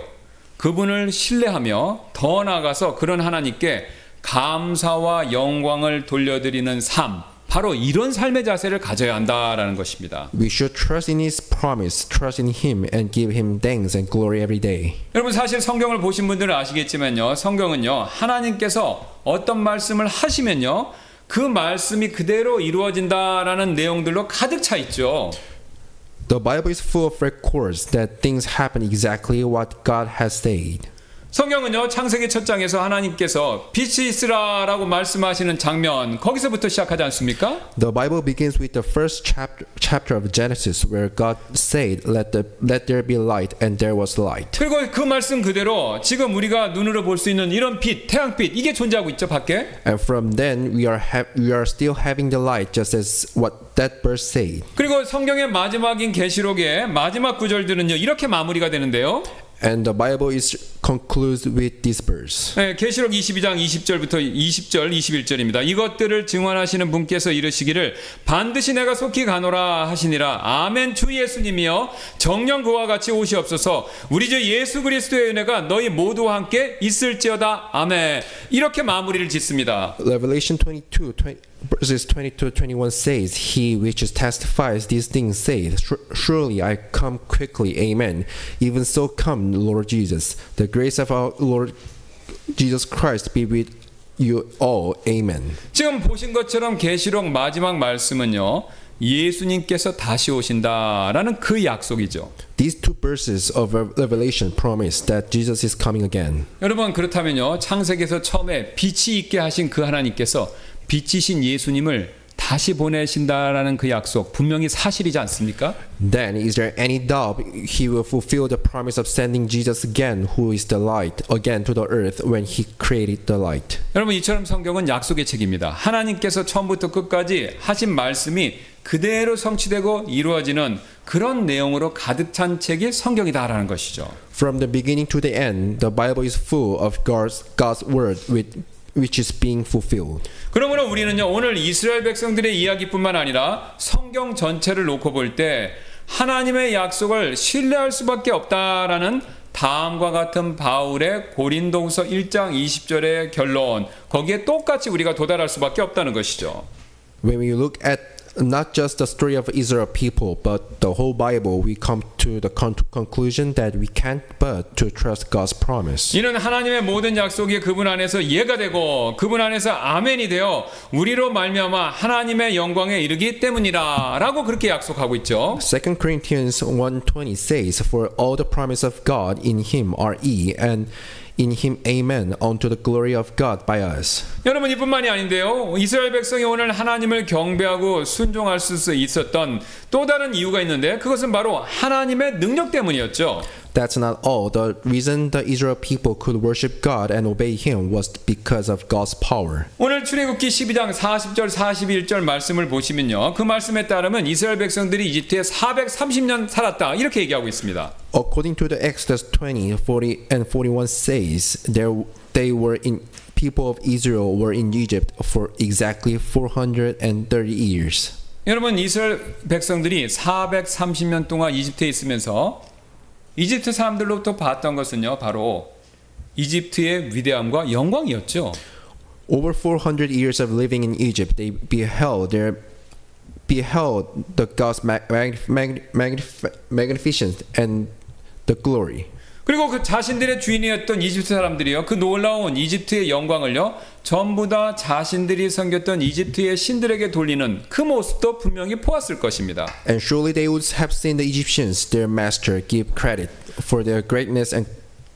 그분을 신뢰하며 더 나아가서 그런 하나님께 감사와 영광을 돌려드리는 삶, 바로 이런 삶의 자세를 가져야 한다라는 것입니다. We should trust in His promise, trust in Him, and give Him thanks and glory every day. 여러분, 사실 성경을 보신 분들은 아시겠지만요, 성경은요, 하나님께서 어떤 말씀을 하시면요, 그 말씀이 그대로 이루어진다라는 내용들로 가득 차 있죠. The Bible is full of records that things happen exactly what God has said. 성경은요, 창세기 첫 장에서 하나님께서 빛이 있으라라고 말씀하시는 장면, 거기서부터 시작하지 않습니까? The Bible begins with the first chapter of Genesis, where God said, "Let there be light," and there was light. 그리고 그 말씀 그대로 지금 우리가 눈으로 볼 수 있는 이런 빛, 태양빛, 이게 존재하고 있죠, 밖에. And from then we are still having the light, just as what that verse said. 그리고 성경의 마지막인 계시록의 마지막 구절들은요, 이렇게 마무리가 되는데요. And the Bible is concludes with this verse. 네, 계시록 22장 20절부터 20절 21절입니다. 이것들을 증언하시는 분께서 이르시기를 반드시 내가 속히 가노라 하시니라. 아멘. 주 예수님이여 정녕 그와 같이 오시옵소서. 우리 주 예수 그리스도의 은혜가 너희 모두와 함께 있을지어다. 아멘. 이렇게 마무리를 짓습니다. Revelation 22, verses 22 to 21 says, He which testifies these things saith, Surely I come quickly, amen. Even so come, Lord Jesus. The grace of our Lord Jesus Christ be with you all, amen. 지금 보신 것처럼 계시록 마지막 말씀은요, 예수님께서 다시 오신다라는 그 약속이죠. These two verses of Revelation promise that Jesus is coming again. 여러분, 그렇다면요, 창세기에서 처음에 빛이 있게 하신 그 하나님께서 빛이신 예수님을 다시 보내신다라는 그 약속 분명히 사실이지 않습니까? Then is there any doubt he will fulfill the promise of sending Jesus again, who is the light, again to the earth when he created the light? 여러분, 이처럼 성경은 약속의 책입니다. 하나님께서 처음부터 끝까지 하신 말씀이 그대로 성취되고 이루어지는 그런 내용으로 가득 찬 책이 성경이다라는 것이죠. From the beginning to the end, the Bible is full of God's word which is being fulfilled. 그러므로 우리는요, 오늘 이스라엘 백성들의 이야기뿐만 아니라 성경 전체를 놓고 볼 때 하나님의 약속을 신뢰할 수밖에 없다라는 다음과 같은 바울의 고린도후서 1장 20절의 결론, 거기에 똑같이 우리가 도달할 수밖에 없다는 것이죠. When we look at not just the story of Israel people, but the whole Bible, we come to the conclusion that we can't but to trust God's promise. 이는 하나님의 모든 약속이 그분 안에서 예가 되고 그분 안에서 아멘이 되어 우리로 말미암아 하나님의 영광에 이르기 때문이라라고 그렇게 약속하고 있죠. 2 Corinthians 1:20 says, For all the promise of God in him are ye, and in him amen unto the glory of God by us. 여러분, 이뿐만이 아닌데요, 이스라엘 백성이 오늘 하나님을 경배하고 순종할 수 있었던 또 다른 이유가 있는데 그것은 바로 하나님의 능력 때문이었죠. That's not all. The reason the Israel people could worship God and obey him was because of God's power. 오늘 출애굽기 12장 40절 41절 말씀을 보시면요, 그 말씀에 따르면 이스라엘 백성들이 이집트에 430년 살았다 이렇게 얘기하고 있습니다. According to the Exodus 20, 40 and 41 says, people of Israel were in Egypt for exactly 430 years. 여러분, 이스라엘 백성들이 430년 동안 이집트에 있으면서 이집트 사람들로부터 봤던 것은요, 바로 이집트의 위대함과 영광이었죠. Over 400 years of living in Egypt, they beheld the God's magnificence and the glory. 그리고 그 자신들의 주인이었던 이집트 사람들이요, 그 놀라운 이집트의 영광을요, 전부 다 자신들이 섬겼던 이집트의 신들에게 돌리는 그 모습도 분명히 보았을 것입니다. And surely they would have seen the Egyptians, their master, give credit for their greatness and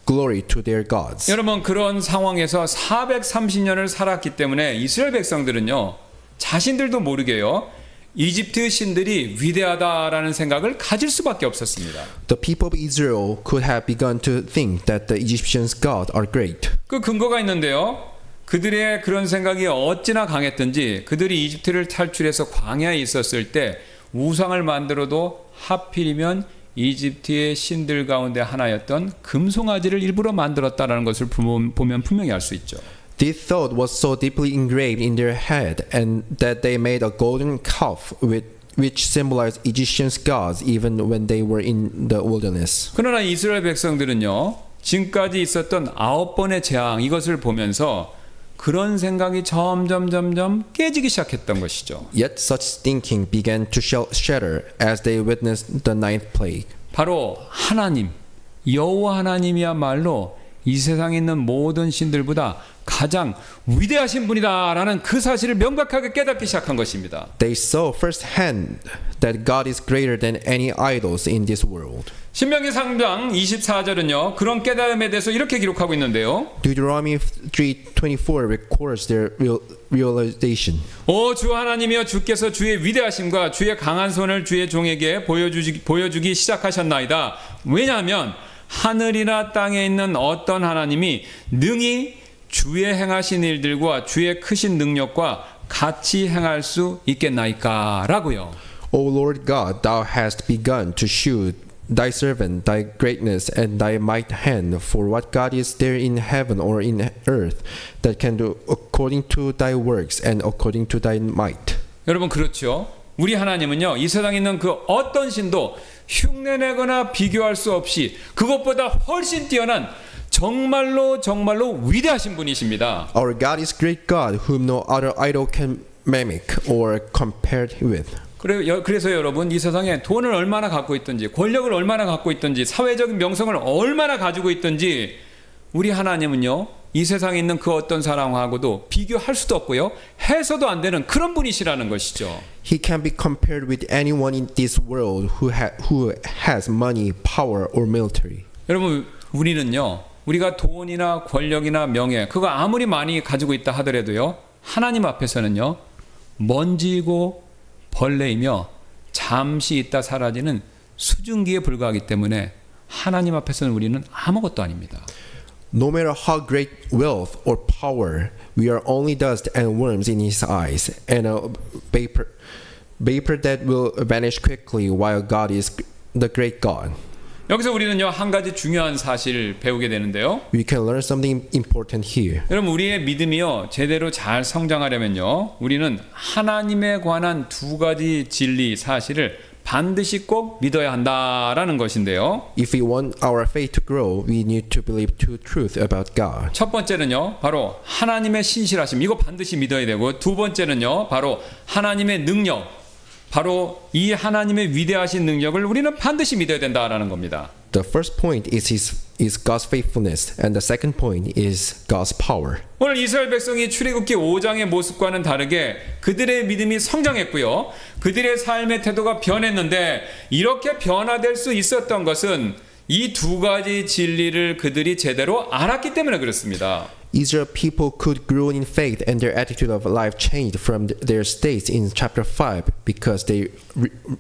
glory to their gods. 여러분, 그런 상황에서 430년을 살았기 때문에 이스라엘 백성들은요, 자신들도 모르게요, 이집트 신들이 위대하다라는 생각을 가질 수밖에 없었습니다. The people of Israel could have begun to think that the Egyptians' gods are great. 그 근거가 있는데요, 그들의 그런 생각이 어찌나 강했든지 그들이 이집트를 탈출해서 광야에 있었을 때 우상을 만들어도 하필이면 이집트의 신들 가운데 하나였던 금송아지를 일부러 만들었다라는 것을 보면 분명히 알 수 있죠. This thought was so deeply engraved in their head, and that they made a golden calf which symbolized Egyptians' gods even when they were in the wilderness. 그러나 이스라엘 백성들은요, 지금까지 있었던 9번의 재앙, 이것을 보면서 그런 생각이 점점 깨지기 시작했던 것이죠. Yet such thinking began to shatter as they witnessed the ninth plague. 바로 하나님, 여호와 하나님이야말로 이 세상에 있는 모든 신들보다 가장 위대하신 분이다라는 그 사실을 명백하게 깨닫기 시작한 것입니다. They saw firsthand that God is greater than any idols in this world. 신명기 3장 24절은요, 그런 깨달음에 대해서 이렇게 기록하고 있는데요. Deuteronomy 3:24 records their realization. 오 주 하나님이여, 주께서 주의 위대하심과 주의 강한 손을 주의 종에게 보여주기 시작하셨나이다. 왜냐하면 하늘이나 땅에 있는 어떤 하나님이 능히 주의 행하신 일들과 주의 크신 능력과 같이 행할 수 있겠나이까? 라고요. O Lord God, thou hast begun to shew thy servant thy greatness and thy might hand, for what God is there in heaven or in earth that can do according to thy works and according to thy might. 여러분 그렇죠. 우리 하나님은요 이 세상에 있는 그 어떤 신도 흉내내거나 비교할 수 없이 그것보다 훨씬 뛰어난 정말로 위대하신 분이십니다. Our God is great God whom no other idol can mimic or compared with. 그래서 여러분 이 세상에 돈을 얼마나 갖고 있든지 권력을 얼마나 갖고 있든지 사회적인 명성을 얼마나 가지고 있든지 우리 하나님은요 이 세상에 있는 그 어떤 사람하고도 비교할 수도 없고요 해서도 안 되는 그런 분이시라는 것이죠. He can be compared with anyone in this world who has money, power, or military. 여러분 우리는요 우리가 돈이나 권력이나 명예 그거 아무리 많이 가지고 있다 하더라도요 하나님 앞에서는요 먼지고 벌레이며 잠시 있다 사라지는 수증기에 불과하기 때문에 하나님 앞에서는 우리는 아무것도 아닙니다. No matter how great wealth or power, we are only dust and worms in His eyes, and a vapor that will vanish quickly, while God is the great God. 여기서 우리는요 한 가지 중요한 사실을 배우게 되는데요. We can learn something important here. 여러분 우리의 믿음이요 제대로 잘 성장하려면요 우리는 하나님에 관한 두 가지 진리 사실을 반드시 꼭 믿어야 한다라는 것인데요. If we want our faith to grow, we need to believe two truths about God. 첫 번째는요 바로 하나님의 신실하심 이거 반드시 믿어야 되고 두 번째는요 바로 하나님의 능력 바로 이 하나님의 위대하신 능력을 우리는 반드시 믿어야 된다라는 겁니다. The first point is God's faithfulness, and the second point is God's power. 오늘 이스라엘 백성이 출애굽기 5장의 모습과는 다르게 그들의 믿음이 성장했고요. 그들의 삶의 태도가 변했는데 이렇게 변화될 수 있었던 것은 이 두 가지 진리를 그들이 제대로 알았기 때문에 그렇습니다. Israel people could grow in faith and their attitude of life changed from their states in chapter 5 because they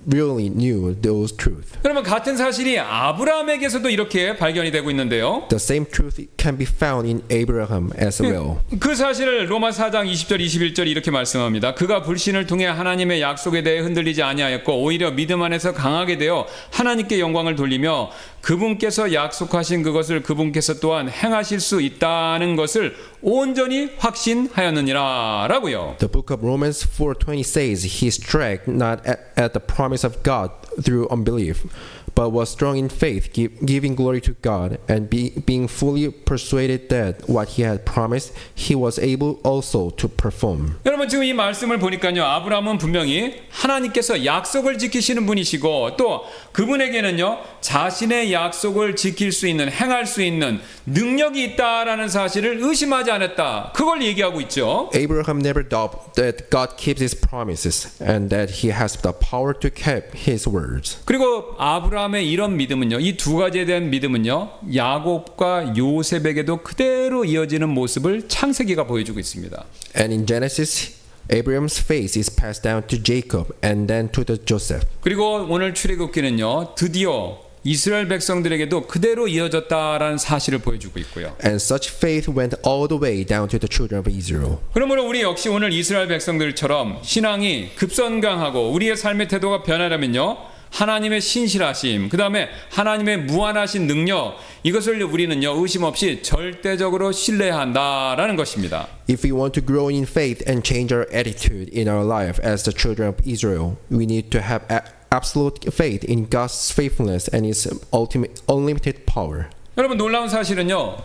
really knew those truths. 그러면 같은 사실이 아브라함에게서도 이렇게 발견이 되고 있는데요. The same truth can be found in Abraham as well. 그 사실을 로마 4장 20절 21절이 이렇게 말씀합니다. 그가 불신을 통해 하나님의 약속에 대해 흔들리지 아니하였고 오히려 믿음 안에서 강하게 되어 하나님께 영광을 돌리며 그분께서 약속하신 그것을 그분께서 또한 행하실 수 있다는 것을 온전히 확신하였느니라 라고요. The book of Romans 4:20 says he struck not at the promise of God through unbelief, but was strong in faith, giving glory to God, and being fully persuaded that what he had promised, he was able also to perform. 여러분 지금 이 말씀을 보니까요. 아브라함은 분명히 하나님께서 약속을 지키시는 분이시고 또 그분에게는요. 자신의 약속을 지킬 수 있는 행할 수 있는 능력이 있다라는 사실을 의심하지 않았다. 그걸 얘기하고 있죠. Abraham never doubted that God keeps his promises and that he has the power to keep his words. 그리고 아브라함의 이런 믿음은요. 이 두 가지에 대한 믿음은요. 야곱과 요셉에게도 그대로 이어지는 모습을 창세기가 보여주고 있습니다. And in Genesis, Abraham's faith is passed down to Jacob and then to the Joseph. 그리고 오늘 출애굽기는요. 드디어 이스라엘 백성들에게도 그대로 이어졌다라는 사실을 보여주고 있고요. And such faith went all the way down to the children of Israel. 그러므로 우리 역시 오늘 이스라엘 백성들처럼 신앙이 급선강하고 우리의 삶의 태도가 변하려면요. 하나님의 신실하심, 그 다음에 하나님의 무한하신 능력 이것을 우리는요. 의심 없이 절대적으로 신뢰해야 한다라는 것입니다. If we want to grow in faith and change our attitude in our life as the children of Israel, we need to have absolute faith in God's faithfulness and His ultimate, unlimited power. 여러분 놀라운 사실은요.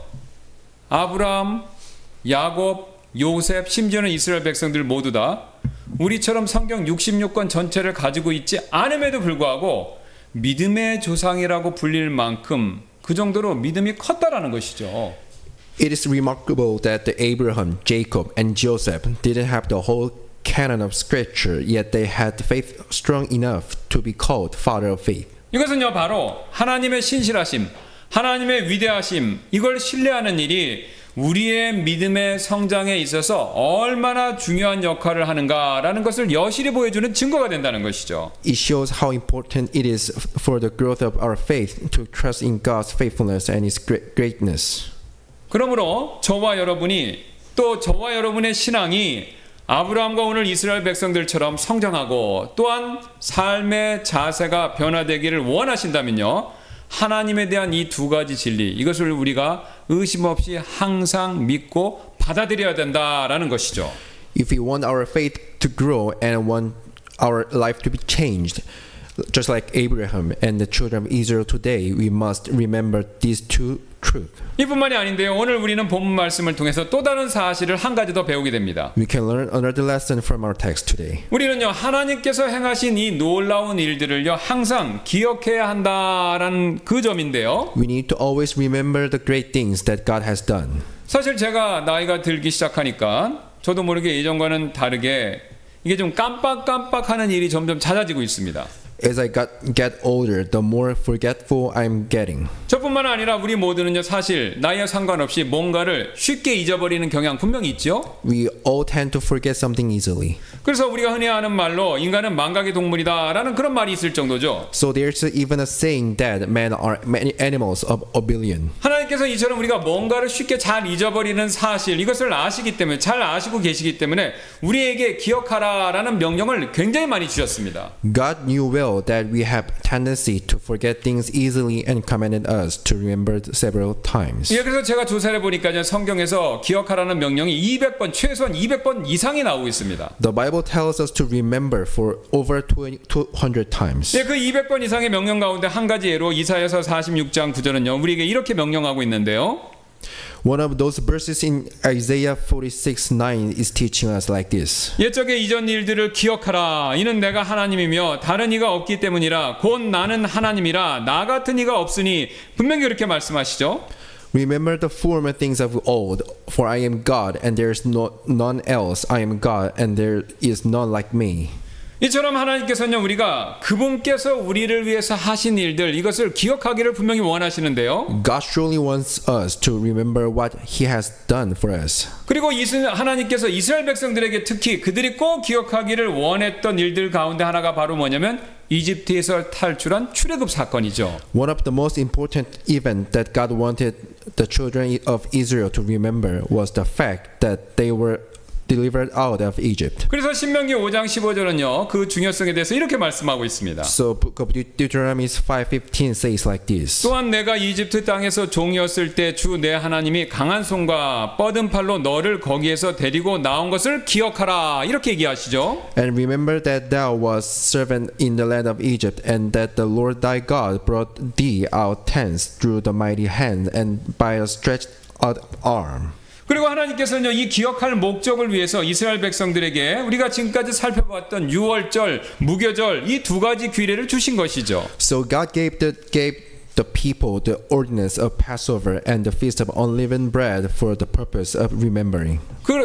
아브라함, 야곱, 요셉, 심지어는 이스라엘 백성들 모두 다 우리처럼 성경 66권 전체를 가지고 있지 않음에도 불구하고 믿음의 조상이라고 불릴 만큼 그 정도로 믿음이 컸다라는 것이죠. It is remarkable that the Abraham, Jacob, and Joseph didn't have the whole canon of scripture, yet they had faith strong enough to be called father of faith. 이것은요 바로 하나님의 신실하심, 하나님의 위대하심 이걸 신뢰하는 일이 우리의 믿음의 성장에 있어서 얼마나 중요한 역할을 하는가라는 것을 여실히 보여주는 증거가 된다는 것이죠. It shows how important it is for the growth of our faith to trust in God's faithfulness and His greatness. 그러므로 저와 여러분이 또 저와 여러분의 신앙이 아브라함과 오늘 이스라엘 백성들처럼 성장하고 또한 삶의 자세가 변화되기를 원하신다면요. 하나님에 대한 이 두 가지 진리, 이것을 우리가 의심 없이 항상 믿고 받아들여야 된다라는 것이죠. If we want our faith to grow and want our life to be changed, just like Abraham and the children of Israel today, we must remember these two truths. 이뿐만이 아닌데요. 오늘 우리는 본문 말씀을 통해서 또 다른 사실을 한 가지 더 배우게 됩니다. We can learn another lesson from our text today. 우리는요, 하나님께서 행하신 이 놀라운 일들을요, 항상 기억해야 한다라는 그 점인데요. We need to always remember the great things that God has done. 사실 제가 나이가 들기 시작하니까 저도 모르게 예전과는 다르게 이게 좀 깜빡깜빡하는 일이 점점 잦아지고 있습니다. As I get older, the more forgetful I'm getting. 저뿐만 아니라 우리 모두는요, 사실 나이와 상관없이 뭔가를 쉽게 잊어버리는 경향 분명히 있죠. We all tend to forget something easily. 그래서 우리가 흔히 하는 말로 인간은 망각의 동물이다라는 그런 말이 있을 정도죠. So there's even a saying that men are many animals of a billion. 하나님께서 이처럼 우리가 뭔가를 쉽게 잘 잊어버리는 사실, 이것을 아시기 때문에, 잘 아시고 계시기 때문에 우리에게 기억하라라는 명령을 굉장히 많이 주셨습니다. God knew well that we have tendency to forget things easily and commanded us to remember several times. 예, 그래서 제가 조사를 해보니까 성경에서 기억하라는 명령이 200번, 최소한 200번 이상이 나오고 있습니다. The Bible tells us to remember for over 200 times. 예, 그 200번 이상의 명령 가운데 한 가지 예로 이사야서 46장 9절은요, 우리에게 이렇게 명령하고 있는데요. One of those verses in Isaiah 46:9 is teaching us like this. 옛적의 이전 일들을 기억하라. 이는 내가 하나님이며 다른 이가 없기 때문이라. 곧 나는 하나님이라. 나 같은 이가 없으니. 분명히 그렇게 말씀하시죠. Remember the former things of old, for I am God and there is none else. I am God and there is none like me. 이처럼 하나님께서는 우리가 그분께서 우리를 위해서 하신 일들, 이것을 기억하기를 분명히 원하시는데요. God surely wants us to remember what He has done for us. 그리고 하나님께서 이스라엘 백성들에게 특히 그들이 꼭 기억하기를 원했던 일들 가운데 하나가 바로 뭐냐면 이집트에서 탈출한 출애굽 사건이죠. One of the most important events that God wanted the children of Israel to remember was the fact that they were delivered out of Egypt. 그래서 신명기 5장 15절은요. 그 중요성에 대해서 이렇게 말씀하고 있습니다. So Book of Deuteronomy 5:15 says like this. 또한 내가 이집트 땅에서 종이었을 때 주 내 하나님이 강한 손과 뻗은 팔로 너를 거기에서 데리고 나온 것을 기억하라. 이렇게 얘기하시죠. And remember that thou wast servant in the land of Egypt, and that the Lord thy God brought thee out thence through the mighty hand and by a stretched out arm. 그리고 하나님께서는요, 이 기억할 목적을 위해서 이스라엘 백성들에게 우리가 지금까지 살펴봤던 유월절, 무교절 이 두 가지 규례를 주신 것이죠. So God gave the people the ordinance of Passover and the feast of unleavened bread for the purpose of remembering.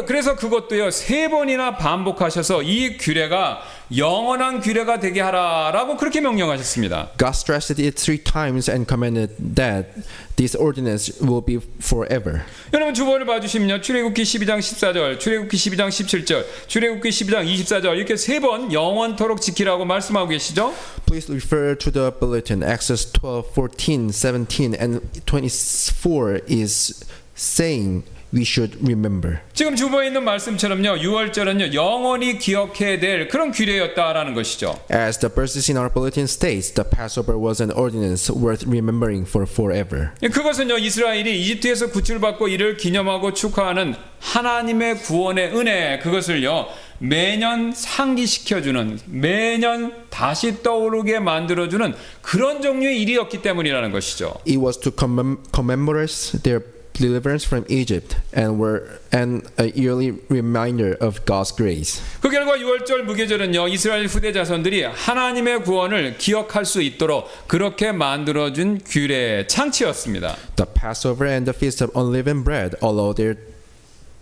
그래서 그것도요, 3번이나 반복하셔서 이 규례가 영원한 규례가 되게 하라라고 그렇게 명령하셨습니다. God stressed it 3 times and commanded that this ordinance will be forever. 여러분 주보를 봐주시면요, 출애굽기 12장 14절, 출애굽기 12장 17절, 출애굽기 12장 24절 이렇게 3번 영원토록 지키라고 말씀하고 계시죠? Please refer to the bulletin. Exodus 12, 14, 17, and 24 is saying we should remember. 지금 주보에 있는 말씀처럼요, 6월절은요 영원히 기억해야 될 그런 규례였다라는 것이죠. As the verses in our bulletin states, the Passover was an ordinance worth remembering for forever. 그것은요, 이스라엘이 이집트에서 구출받고 이를 기념하고 축하하는 하나님의 구원의 은혜, 그것을요 매년 상기시켜주는, 매년 다시 떠오르게 만들어주는 그런 종류의 일이었기 때문이라는 것이죠. It was to commemorate their deliverance from Egypt and a yearly reminder of God's grace. 그 결과 6월절 무교절은요, 이스라엘 후대 자손들이 하나님의 구원을 기억할 수 있도록 그렇게 만들어준 규례 창치였습니다. The Passover and the Feast of Unleavened Bread allow their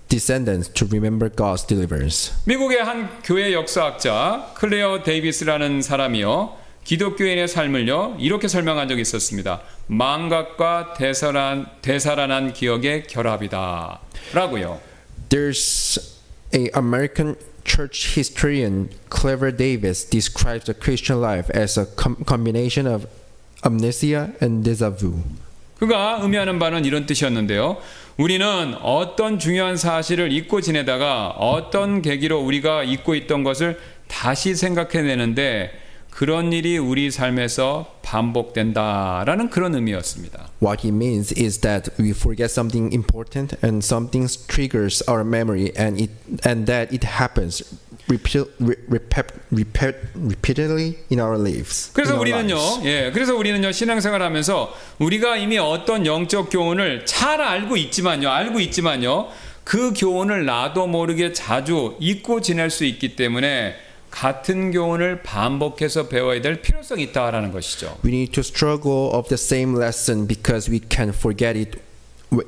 descendants to remember God's deliverance. 미국의 한 교회 역사학자 클레어 데이비스라는 사람이요, 기독교인의 삶을요 이렇게 설명한 적이 있었습니다. 망각과 되살아난 기억의 결합이다 라고요. There's a American church historian, Clever Davis, describes the Christian life as a combination of amnesia and déjà vu. 그가 의미하는 바는 이런 뜻이었는데요. 우리는 어떤 중요한 사실을 잊고 지내다가 어떤 계기로 우리가 잊고 있던 것을 다시 생각해내는데 그런 일이 우리 삶에서 반복된다라는 그런 의미였습니다. What he means is that we forget something important and something triggers our memory and that it happens repeatedly in our lives. 그래서 in our 우리는요, lives. 그래서 우리는요 신앙생활하면서 우리가 이미 어떤 영적 교훈을 잘 알고 있지만요, 그 교훈을 나도 모르게 자주 잊고 지낼 수 있기 때문에 같은 교훈을 반복해서 배워야 될 필요성이 있다라는 것이죠. We need to struggle of the same lesson because we can forget it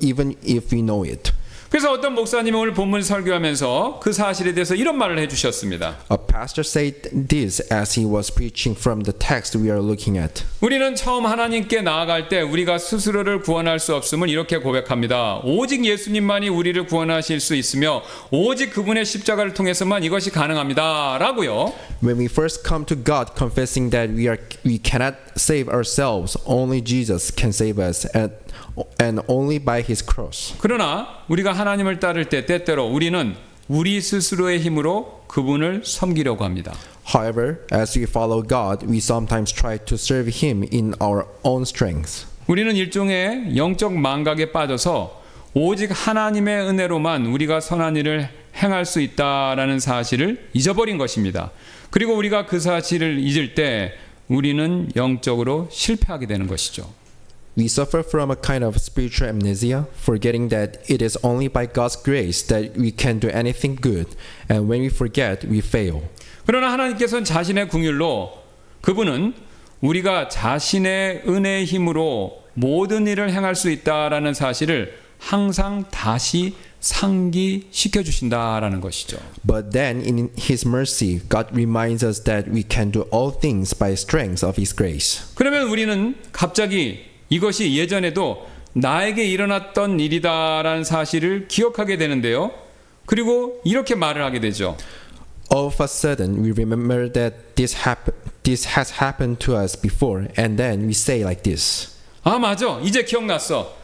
even if we know it. 그래서 어떤 목사님이 오늘 본문 설교하면서 그 사실에 대해서 이런 말을 해주셨습니다. A pastor said this as he was preaching from the text we are looking at. 우리는 처음 하나님께 나아갈 때 우리가 스스로를 구원할 수 없음을 이렇게 고백합니다. 오직 예수님만이 우리를 구원하실 수 있으며 오직 그분의 십자가를 통해서만 이것이 가능합니다. 라고요. When we first come to God confessing that we cannot save ourselves, only Jesus can save us and only by his cross. 그러나 우리가 하나님을 따를 때 때때로 우리는 우리 스스로의 힘으로 그분을 섬기려고 합니다. However, as we follow God, we sometimes try to serve him in our own strength. 우리는 일종의 영적 망각에 빠져서 오직 하나님의 은혜로만 우리가 선한 일을 행할 수 있다라는 사실을 잊어버린 것입니다. 그리고 우리가 그 사실을 잊을 때 우리는 영적으로 실패하게 되는 것이죠. We suffer from a kind of spiritual amnesia, forgetting that it is only by God's grace that we can do anything good, and when we forget, we fail. 그러나 하나님께서는 자신의 긍휼로 그분은 우리가 자신의 은혜의 힘으로 모든 일을 행할 수 있다라는 사실을 항상 다시 상기시켜 주신다라는 것이죠. But then in his mercy, God reminds us that we can do all things by strength of his grace. 그러면 우리는 갑자기 이것이 예전에도 나에게 일어났던 일이다라는 사실을 기억하게 되는데요. 그리고 이렇게 말을 하게 되죠. All of a sudden, we remember that this has happened to us before, and then we say like this. 아, 맞아. 이제 기억났어.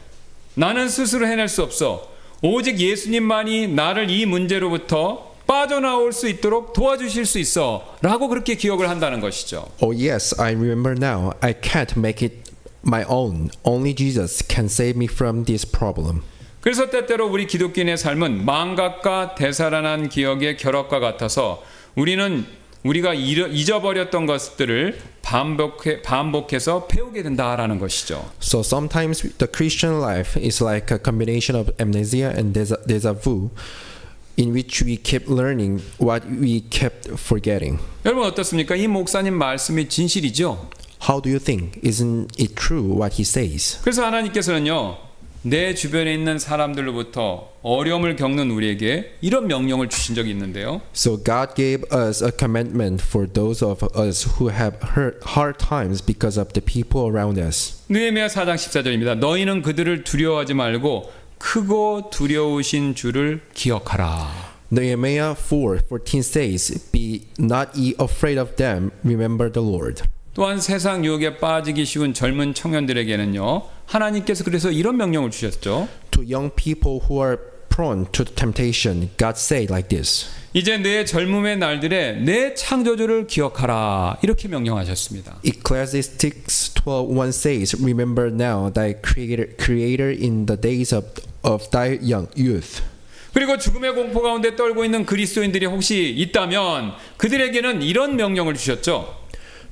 나는 스스로 해낼 수 없어. 오직 예수님만이 나를 이 문제로부터 빠져나올 수 있도록 도와주실 수 있어. 라고 그렇게 기억을 한다는 것이죠. Oh yes, I remember now. I can't make it my own. Only Jesus can save me from this problem. 그래서 때때로 우리 기독교인의 삶은 망각과 되살아난 기억의 결합과 같아서 우리가 잊어버렸던 것들을 반복해서 배우게 된다라는 것이죠. So sometimes the Christian life is like a combination of amnesia and déjà vu, in which we keep learning what we kept forgetting. 여러분 어떻습니까? 이 목사님 말씀이 진실이죠? How do you think? Isn't it true what he says? 그래서 하나님께서는요, 내 주변에 있는 사람들로부터 어려움을 겪는 우리에게 이런 명령을 주신 적이 있는데요. So God gave us a commandment for those of us who have hard times because of the people around us. 느헤미야 4장 14절입니다. 너희는 그들을 두려워하지 말고 크고 두려우신 주를 기억하라. Nehemiah 4:14 says, Be not ye afraid of them, remember the Lord. 또한 세상 유혹에 빠지기 쉬운 젊은 청년들에게는요, 하나님께서 그래서 이런 명령을 주셨죠. To young people who are prone to temptation, God said like this. 이제 내 젊음의 날들에 내 창조주를 기억하라. 이렇게 명령하셨습니다. Ecclesiastes 12:1 says, Remember now thy creator in the days of thy young youth. 그리고 죽음의 공포 가운데 떨고 있는 그리스도인들이 혹시 있다면 그들에게는 이런 명령을 주셨죠.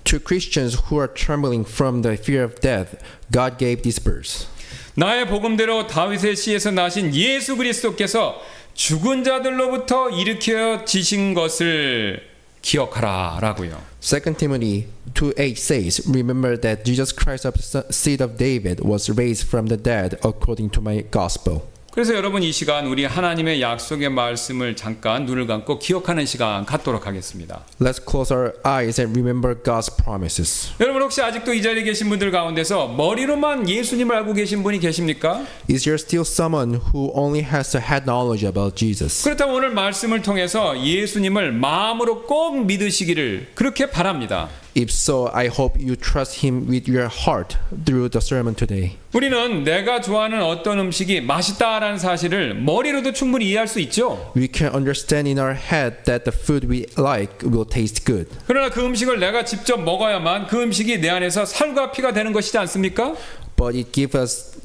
To Christians who are trembling from the fear of death, God gave this verse. 나의 복음대로 다윗의 씨에서 나신 예수 그리스도께서 죽은 자들로부터 일으켜 지신 것을 기억하라 라고요. 2 Timothy 2:8 says, Remember that Jesus Christ of the seed of David was raised from the dead according to my gospel. 그래서 여러분 이 시간 우리 하나님의 약속의 말씀을 잠깐 눈을 감고 기억하는 시간 갖도록 하겠습니다. Let's close our eyes and remember God's promises. 여러분 혹시 아직도 이 자리에 계신 분들 가운데서 머리로만 예수님을 알고 계신 분이 계십니까? Is there still someone who only has a head knowledge about Jesus? 그렇다면 오늘 말씀을 통해서 예수님을 마음으로 꼭 믿으시기를 그렇게 바랍니다. If so, I hope you trust Him with your heart through the sermon today. 우리는 내가 좋아하는 어떤 음식이 맛있다라는 사실을 머리로도 충분히 이해할 수 있죠. We can understand in our head that the food we like will taste good. 그러나 그 음식을 내가 직접 먹어야만 그 음식이 내 안에서 살과 피가 되는 것이지 않습니까? But it gives us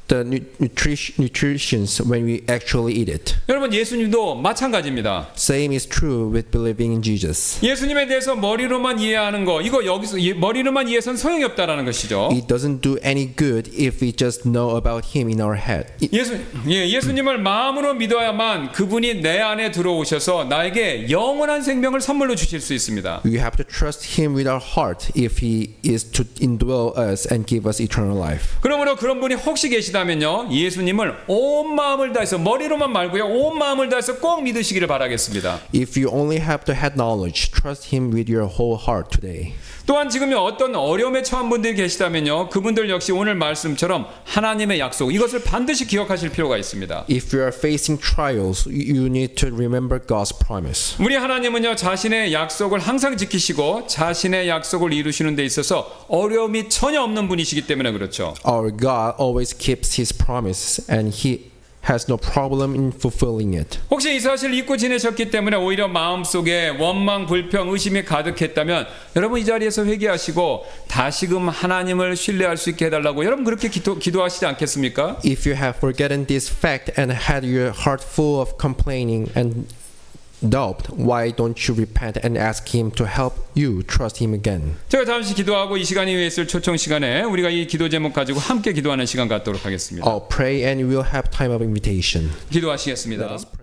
the nutritions when we actually eat it. 여러분 예수님도 마찬가지입니다. Same is true with believing in Jesus. 예수님에 대해서 머리로만 이해하는 거 이거 여기서 머리로만 이해해서는 소용이 없다라는 것이죠. It doesn't do any good if we just know about Him in our head. 예수님을 마음으로 믿어야만 그분이 내 안에 들어오셔서 나에게 영원한 생명을 선물로 주실 수 있습니다. We have to trust Him with our heart if He is to indwell us and give us eternal life. 그러므로 그런 분이 혹시 계시다면요 예수님을 온 마음을 다해서 머리로만 말고요 온 마음을 다해서 꼭 믿으시기를 바라겠습니다. If you only have the head knowledge, trust Him with your whole heart today. 또한 지금 어떤 어려움에 처한 분들이 계시다면요 그분들 역시 오늘 말씀처럼 하나님의 약속 이것을 반드시 기억하실 필요가 있습니다. If you are facing trials, you need to remember God's promise. 우리 하나님은요 자신의 약속을 항상 지키시고 자신의 약속을 이루시는 데 있어서 어려움이 전혀 없는 분이시기 때문에 그렇죠. Our God always keeps His promises and He has no problem in fulfilling it. 혹시 이 사실을 잊고 지내셨기 때문에 오히려 마음속에 원망, 불평, 의심이 가득했다면 여러분 이 자리에서 회개하시고 다시금 하나님을 신뢰할 수 있게 해달라고 여러분 그렇게 기도하시지 않겠습니까? If you have forgotten this fact and had your heart full of complaining and doubt, why don't you repent and ask Him to help you trust Him again? 제가 잠시 기도하고 이 시간 이후에 있을 초청 시간에 우리가 이 기도 제목 가지고 함께 기도하는 시간 갖도록 하겠습니다. I'll pray and we'll have time of invitation. 기도하시겠습니다. Let us pray.